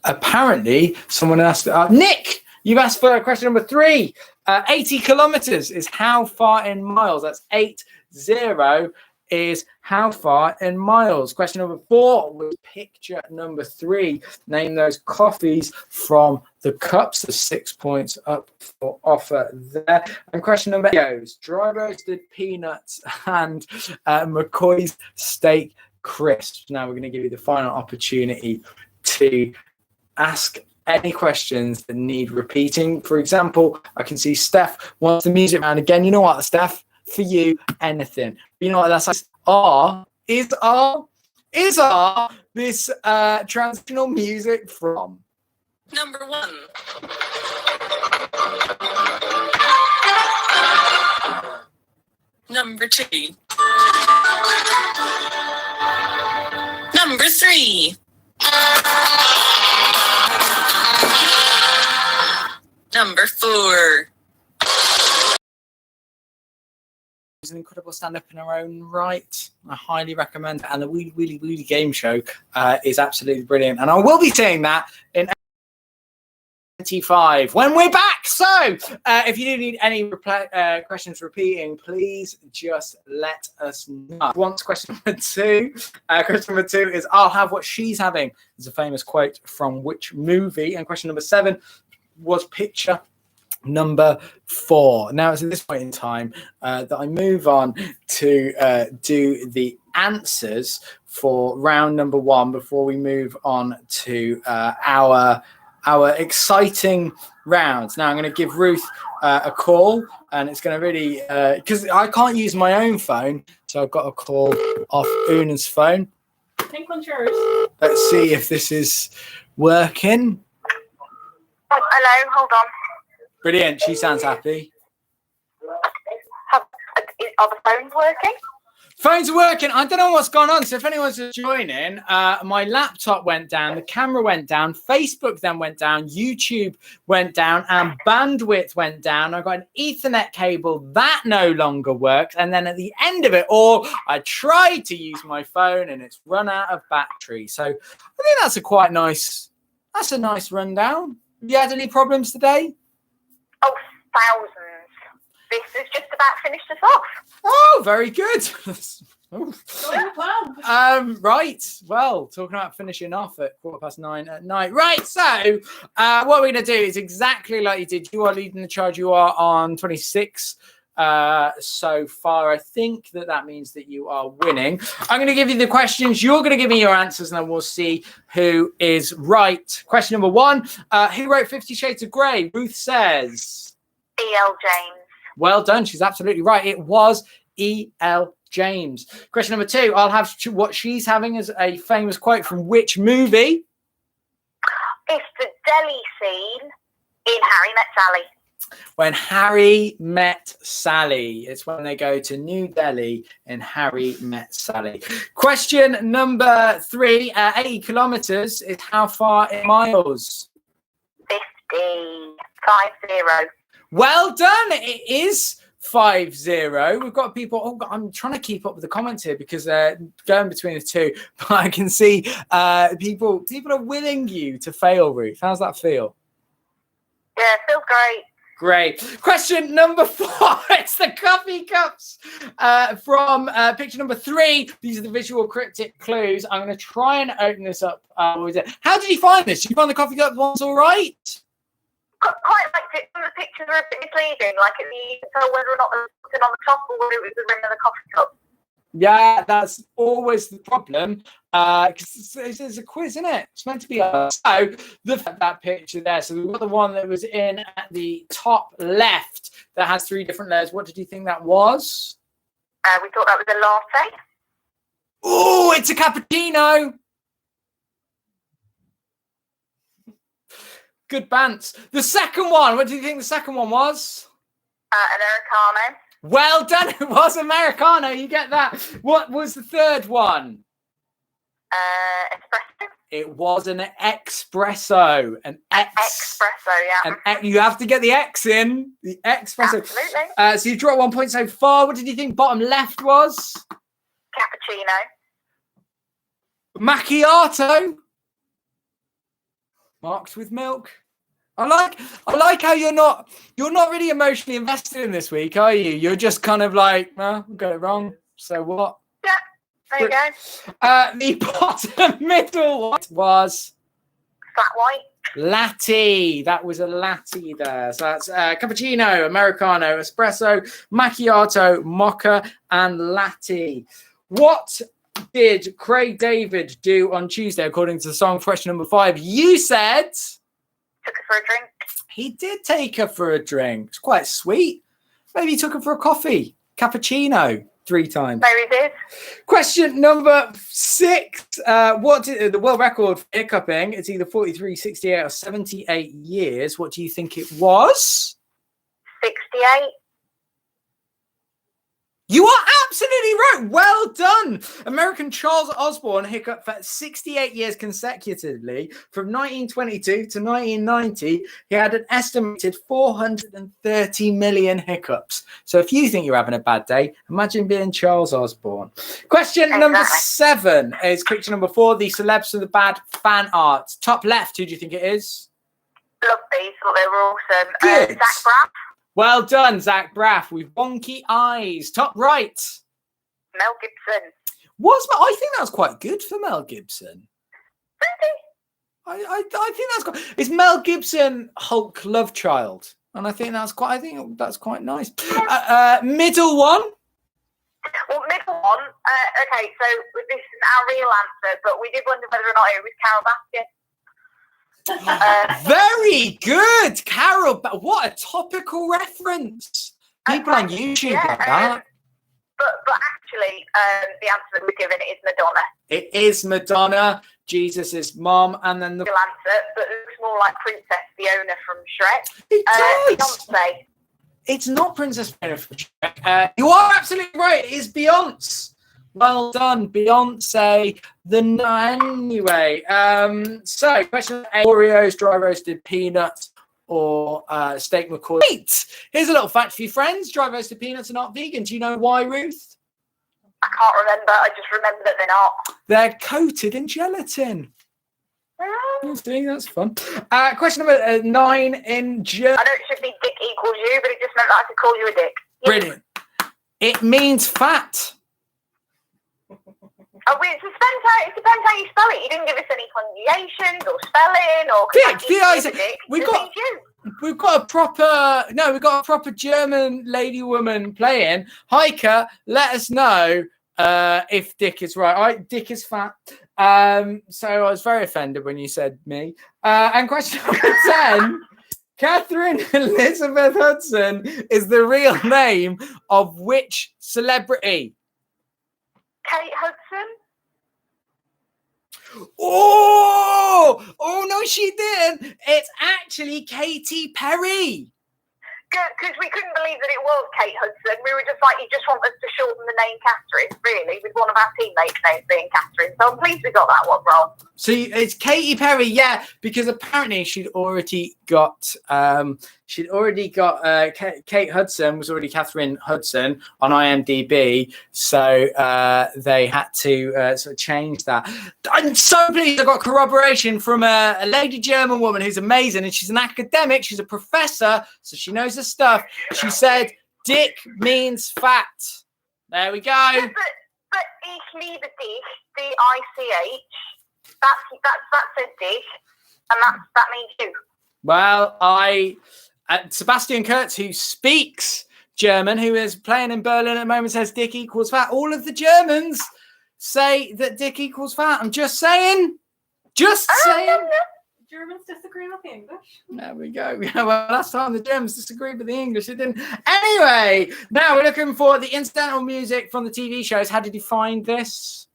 Apparently, someone asked, Nick, you've asked for question number 3. 80 kilometers is how far in miles? That's 80 is how far in miles. Question number 4 was picture number 3. Name those coffees from the cups. The 6 points up for offer there. And question number 8 goes dry roasted peanuts and McCoy's steak crisps. Now we're going to give you the final opportunity to ask any questions that need repeating. For example, I can see Steph wants the music round again. You know what, Steph? For you, anything. You know what that's like? Is this transitional music from? Number 1. Number 2. Number 3. Number 4. An incredible stand-up in her own right. I highly recommend it. And the Wheelie Wheelie Wheelie game show is absolutely brilliant. And I will be saying that in 25 when we're back. So if you do need any questions repeating, please just let us know. Once question number 2. Question number 2 is I'll have what she's having. It's a famous quote from which movie? And question number 7 was picture number 4. Now it's at this point in time that I move on to do the answers for round number 1 before we move on to our exciting rounds. Now I'm going to give Ruth a call, and it's going to really because I can't use my own phone, so I've got a call off Una's phone. Think one's yours. Let's see if this is working. Oh, hello, hold on. Brilliant. She sounds happy. Are the phones working? Phones are working. I don't know what's gone on. So if anyone's just joining, my laptop went down, the camera went down, Facebook then went down, YouTube went down, and bandwidth went down. I got an Ethernet cable that no longer works. And then at the end of it all, I tried to use my phone and it's run out of battery. So I think that's a nice rundown. Have you had any problems today? Oh, thousands. This has just about finished us off. Oh, very good. Well. Right. Well, talking about finishing off at 9:15 at night. Right. So, what we're going to do is exactly like you did. You are leading the charge. You are on 26 so far. I think that means that you are winning. I'm going to give you the questions. You're going to give me your answers, and then we'll see who is right. Question number 1. Who wrote 50 Shades of Grey? Ruth says E.L. James. Well done. She's absolutely right. It was E.L. James. Question number 2. I'll have what she's having as a famous quote from which movie? It's the deli scene in Harry Met Sally. When Harry Met Sally. It's when they go to New Delhi in Harry Met Sally. Question number 3. 80 kilometers is how far in miles? D. 5-0. Well done. It is 5-0. We've got people. Oh, I'm trying to keep up with the comments here because they're going between the two. But I can see people are willing you to fail, Ruth. How's that feel? Yeah, feels great. Great. Question number 4. It's the coffee cups from picture number 3. These are the visual cryptic clues. I'm going to try and open this up. How did you find this? Did you find the coffee cup ones all right? Quite liked it. Some of the pictures were a bit misleading. Like, you could tell whether or not there was something on the top or whether it was the rim of the coffee cup. Yeah, that's always the problem. Because it's a quiz, isn't it? It's meant to be. So that picture there. So we've got the one that was in at the top left that has 3 different layers. What did you think that was? We thought that was a latte. Oh, it's a cappuccino. Good bants. The second one. What do you think the second one was? Americano. Well done. It was Americano. You get that. What was the third one? Espresso. It was an espresso. An Espresso, yeah. You have to get the X in. The espresso. Absolutely. So you dropped 1 point so far. What did you think bottom left was? Cappuccino. Macchiato. Marked with milk. I like how you're not really emotionally invested in this week, are you? You're just kind of like, well, we got it wrong. So what? Yeah, there you go. The bottom middle was Flat white. latte. That was a latte there. So that's cappuccino, Americano, espresso, macchiato, mocha, and latte. What did Craig David do on Tuesday, according to the song question number 5? You said Took her for a drink. he did take her for a drink. It's quite sweet. Maybe he took her for a coffee, cappuccino 3 times. Maybe it is. Question number 6. What did the world record for hiccuping? It's either 43, 68, or 78 years. What do you think it was? 68. You are absolutely right. Well done. American Charles Osborne hiccuped for 68 years consecutively. From 1922 to 1990, he had an estimated 430 million hiccups. So if you think you're having a bad day, imagine being Charles Osborne. Question number 7 is picture number 4, the celebs for the bad fan art. Top left, who do you think it is? Loved these. Thought they were awesome. Good. Zach Braff. Well done, Zach Braff, with wonky eyes. Top right. Mel Gibson. I think that was quite good for Mel Gibson. Really? I think that's quite. It's Mel Gibson Hulk love child, and I think that's quite nice. Middle one. Well, middle one. Okay, so this is our real answer, but we did wonder whether or not it was Carol Baskin. Very good, Carol. But what a topical reference. People on YouTube like that. But actually, the answer that we're given is Madonna. It is Madonna, Jesus' mom, and then the Real answer, but it looks more like Princess Fiona from Shrek. It does. Beyonce. It's not Princess Fiona from Shrek. You are absolutely right. It is Beyonce. Well done, Beyonce. Anyway, so question 8: Oreos, dry roasted peanuts, or steak McCoy? Wait, here's a little fact for you friends: dry roasted peanuts are not vegan. Do you know why, Ruth? I can't remember. I just remember that they're not. They're coated in gelatin. See, that's fun. Question number 9 in German. I know it should be dick equals you, but it just meant that I could call you a dick. Brilliant. It means fat. Oh, it depends how you spell it. You didn't give us any conjugations or spelling or. We've got a proper German lady woman playing. Heike, let us know if Dick is right. Dick is fat. So I was very offended when you said me. And question number 10. Catherine Elizabeth Hudson is the real name of which celebrity? Kate Hudson. Oh no, she didn't. It's actually Katy Perry. Because we couldn't believe that it was Kate Hudson. We were just like, you just want us to shorten the name Catherine, really, with one of our teammates' names being Catherine. So I'm pleased we got that one wrong. So it's Katy Perry, yeah, because apparently she'd already got Kate Hudson was already Catherine Hudson on IMDb, so they had to sort of change that. I'm so pleased I got corroboration from a lady German woman who's amazing, and she's an academic, she's a professor, so she knows her stuff. She said dick means fat. There we go. Yeah, but ich liebe dich, D-I-C-H. That's a dick, and that means you. Well, Sebastian Kurz, who speaks German, who is playing in Berlin at the moment, says dick equals fat. All of the Germans say that dick equals fat. I'm just saying. Just saying. Germans disagree with the English. There we go. Yeah, well, last time the Germans disagreed with the English, it didn't. Anyway, now we're looking for the incidental music from the TV shows. How did you find this?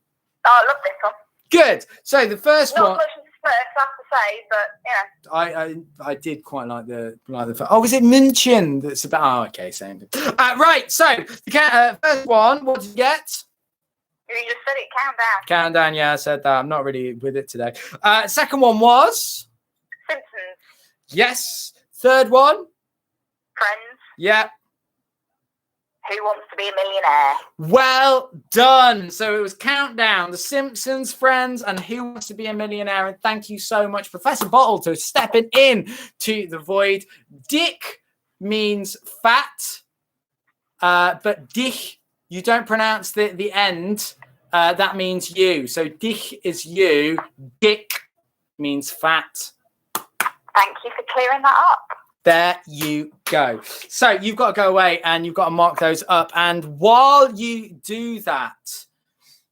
Oh, I love this one. Good. So the first Not one. much to Smurfs, I have to say, but yeah. I did quite like the. Oh, was it München? That's about. Oh, okay, same thing. Right. So the first one. What did you get? You just said it. Countdown. Countdown. Yeah, I said that. I'm not really with it today. Second one was Simpsons. yes. Third one. Friends. Yeah. Who Wants to Be a Millionaire? Well done. So it was Countdown, The Simpsons, Friends, and Who Wants to Be a Millionaire. And thank you so much, Professor Bottle, for stepping in to the void. Dick means fat, but dich, you don't pronounce the end. That means you. So dich is you. Dick means fat. Thank you for clearing that up. There you go. So you've got to go away and you've got to mark those up. And while you do that,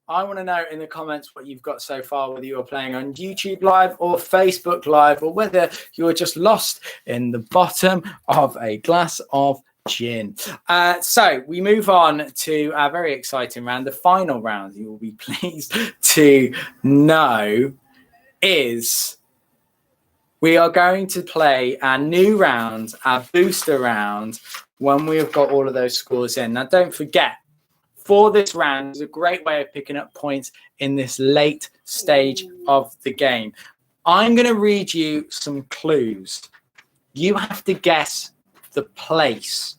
I want to know in the comments what you've got so far, whether you're playing on YouTube Live or Facebook Live, or whether you're just lost in the bottom of a glass of gin. So we move on to our very exciting round. The final round, you will be pleased to know, is we are going to play our new round, our booster round, when we have got all of those scores in. Now, don't forget, for this round is a great way of picking up points in this late stage of the game. I'm going to read you some clues. You have to guess the place.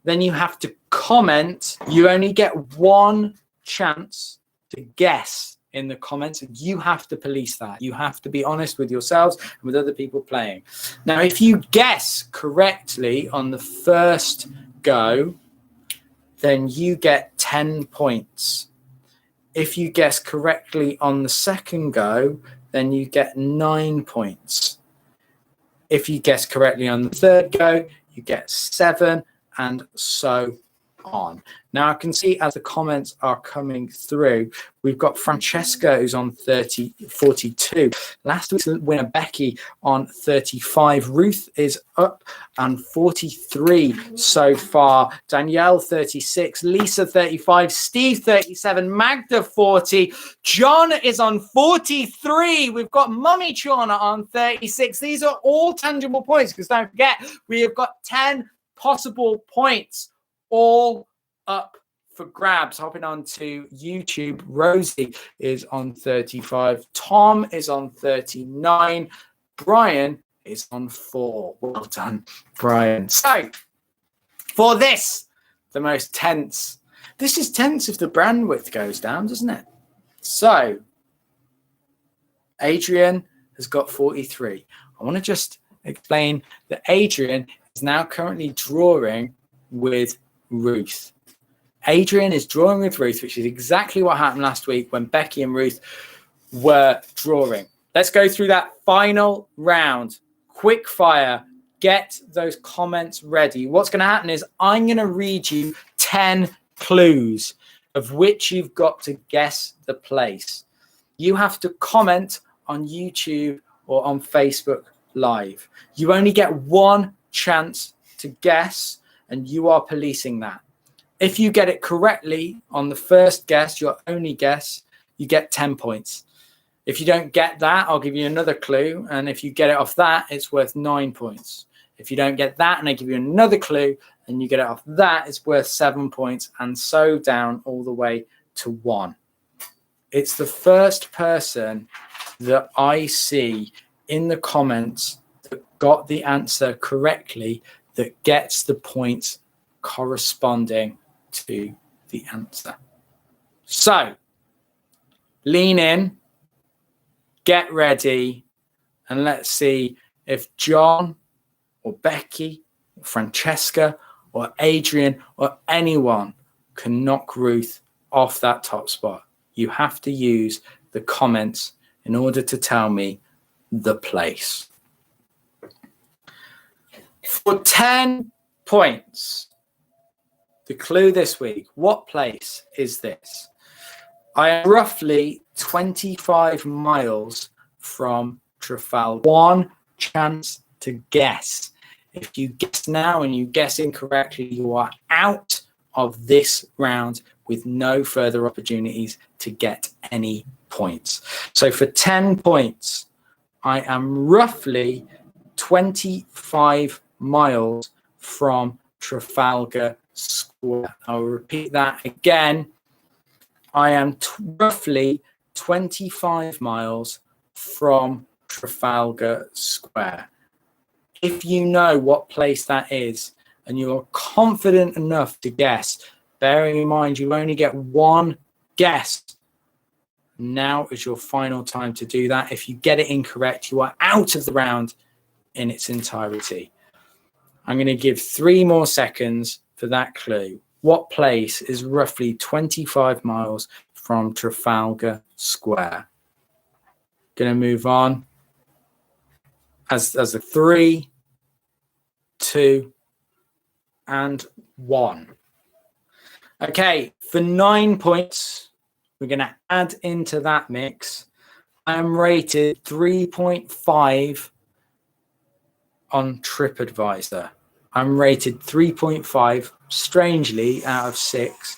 Then you have to comment. You only get one chance to guess in the comments, and you have to police that. You have to be honest with yourselves and with other people playing. Now, if you guess correctly on the first go, then you get 10 points. If you guess correctly on the second go, then you get 9 points. If you guess correctly on the third go, you get 7, and so on. Now I can see as the comments are coming through, we've got Francesca who's on 42. Last week's winner Becky on 35. Ruth is up on 43 so far. Danielle 36, Lisa 35, Steve 37, Magda 40, John is on 43. We've got Mummy Chana on 36. These are all tangible points, because don't forget, we have got 10 possible points all up for grabs. Hopping on to YouTube, Rosie is on 35, Tom is on 39, Brian is on 4. Well done, Brian. So for this, the most tense, this is tense if the bandwidth goes down, doesn't it? So Adrian has got 43. I want to just explain that Adrian is now currently drawing with Ruth. Adrian is drawing with Ruth, which is exactly what happened last week when Becky and Ruth were drawing. Let's go through that final round. Quick fire. Get those comments ready. What's going to happen is I'm going to read you 10 clues of which you've got to guess the place. You have to comment on YouTube or on Facebook Live. You only get one chance to guess, and you are policing that. If you get it correctly on the first guess, your only guess, you get 10 points. If you don't get that, I'll give you another clue. And if you get it off that, it's worth 9 points. If you don't get that and I give you another clue and you get it off that, it's worth 7 points, and so down all the way to 1. It's the first person that I see in the comments that got the answer correctly that gets the points corresponding to the answer. So lean in, get ready, and let's see if John or Becky or Francesca or Adrian or anyone can knock Ruth off that top spot. You have to use the comments in order to tell me the place. For 10 points, the clue this week, what place is this? I am roughly 25 miles from Trafalgar. One chance to guess. If you guess now and you guess incorrectly, you are out of this round with no further opportunities to get any points. So for 10 points, I am roughly 25 miles from Trafalgar Square. I'll repeat that again. I am roughly 25 miles from Trafalgar Square. If you know what place that is and you are confident enough to guess, bearing in mind you only get one guess, now is your final time to do that. If you get it incorrect, you are out of the round in its entirety. I'm going to give 3 more seconds for that clue. What place is roughly 25 miles from Trafalgar Square? Going to move on as a 3, 2, and 1. Okay, for 9 points, we're going to add into that mix. I am rated 3.5 on TripAdvisor. I'm rated 3.5, strangely, out of 6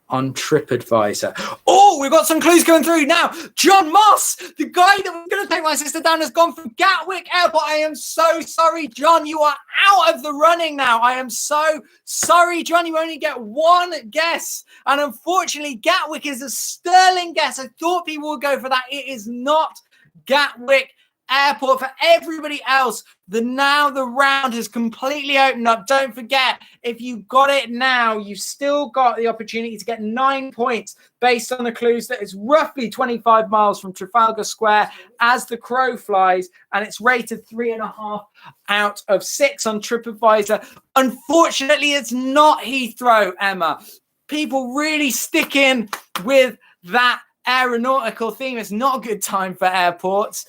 on TripAdvisor. Oh, we've got some clues coming through now. John Moss, the guy that was going to take my sister down, has gone from Gatwick Airport. I am so sorry, John. You are out of the running now. I am so sorry, John. You only get one guess. And unfortunately, Gatwick is a sterling guess. I thought people would go for that. It is not Gatwick Airport. For everybody else, the round has completely opened up. Don't forget, if you got it now, you've still got the opportunity to get 9 points based on the clues that it's roughly 25 miles from Trafalgar Square as the crow flies, and it's rated 3.5 out of 6 on TripAdvisor. Unfortunately, it's not Heathrow, Emma. People really stick in with that aeronautical theme. It's not a good time for airports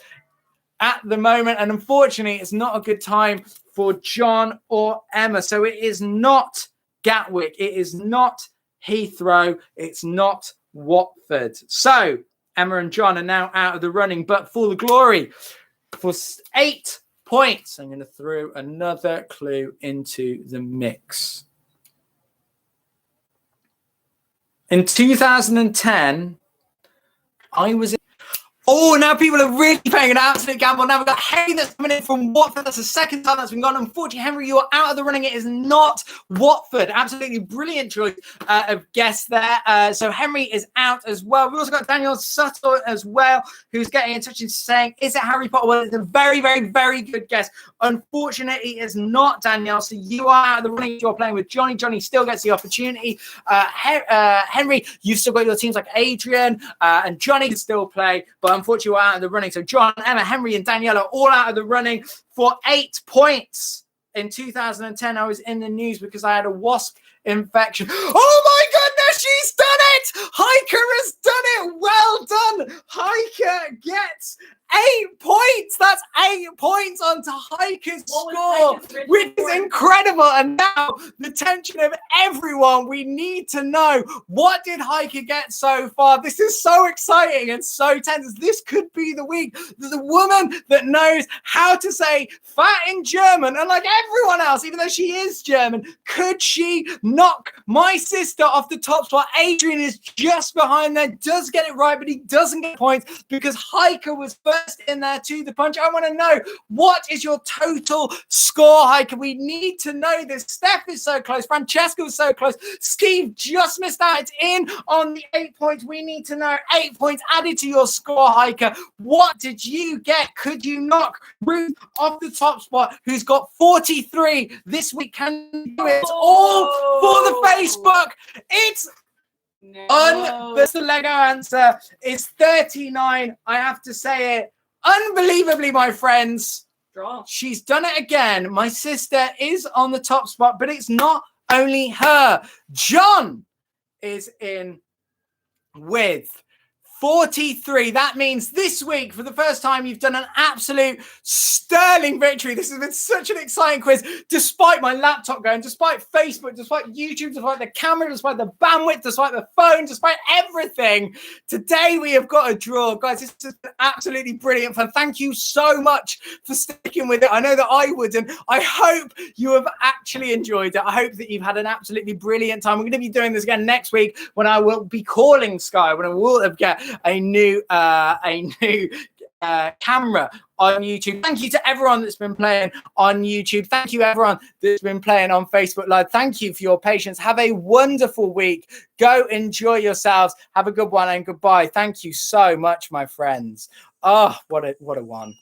at the moment, and unfortunately it's not a good time for John or Emma. So it is not Gatwick, it is not Heathrow, it's not Watford. So Emma and John are now out of the running, but for the glory, for 8 points, I'm going to throw another clue into the mix. In 2010, I was in... Oh, now people are really paying an absolute gamble. Now we've got Henry that's coming in from Watford. That's the second time that's been gone. Unfortunately, Henry, you are out of the running. It is not Watford. Absolutely brilliant choice of guess there. So Henry is out as well. We've also got Daniel Sutton as well, who's getting in touch and saying, is it Harry Potter? Well, it's a very, very, very good guess. Unfortunately, it's not Danielle. So you are out of the running. You're playing with Johnny. Johnny still gets the opportunity. Henry, you've still got your teams like Adrian and Johnny can still play, but unfortunately, we're out of the running. So John, Emma, Henry, and Danielle are all out of the running for 8 points. In 2010, I was in the news because I had a wasp infection. Oh my goodness, she's done it! Hiker has done it. Well done. Hiker gets 8 points. That's 8 points onto Hiker's score, which is incredible. And now the tension of everyone, we need to know, what did Hiker get so far? This is so exciting and so tense. This could be the week. The woman that knows how to say fat in German, and like everyone else, even though she is German, could she knock my sister off the top spot? Adrian is just behind there, does get it right, but he doesn't get points because Hiker was first burst in there to the punch. I want to know, what is your total score, Hiker? We need to know this. Steph is so close. Francesca was so close. Steve just missed out. It's in on the 8 points. We need to know 8 points added to your score, Hiker. What did you get? Could you knock Ruth off the top spot, who's got 43 this week? Can you do it all for the Facebook? It's the Lego answer is 39. I have to say it unbelievably, my friends. Draw. She's done it again. My sister is on the top spot, but it's not only her. John is in with 43. That means this week, for the first time, you've done an absolute sterling victory. This has been such an exciting quiz, despite my laptop going, despite Facebook, despite YouTube, despite the camera, despite the bandwidth, despite the phone, despite everything. Today, we have got a draw. Guys, this has been absolutely brilliant fun. Thank you so much for sticking with it. I know that I wouldn't. I hope you have actually enjoyed it. I hope that you've had an absolutely brilliant time. We're going to be doing this again next week when I will be calling Sky, when I will have got a new camera on YouTube. Thank you to everyone that's been playing on YouTube. Thank you everyone that's been playing on Facebook Live. Thank you for your patience. Have a wonderful week. Go enjoy yourselves. Have a good one and goodbye. Thank you so much, my friends. Oh, what a one.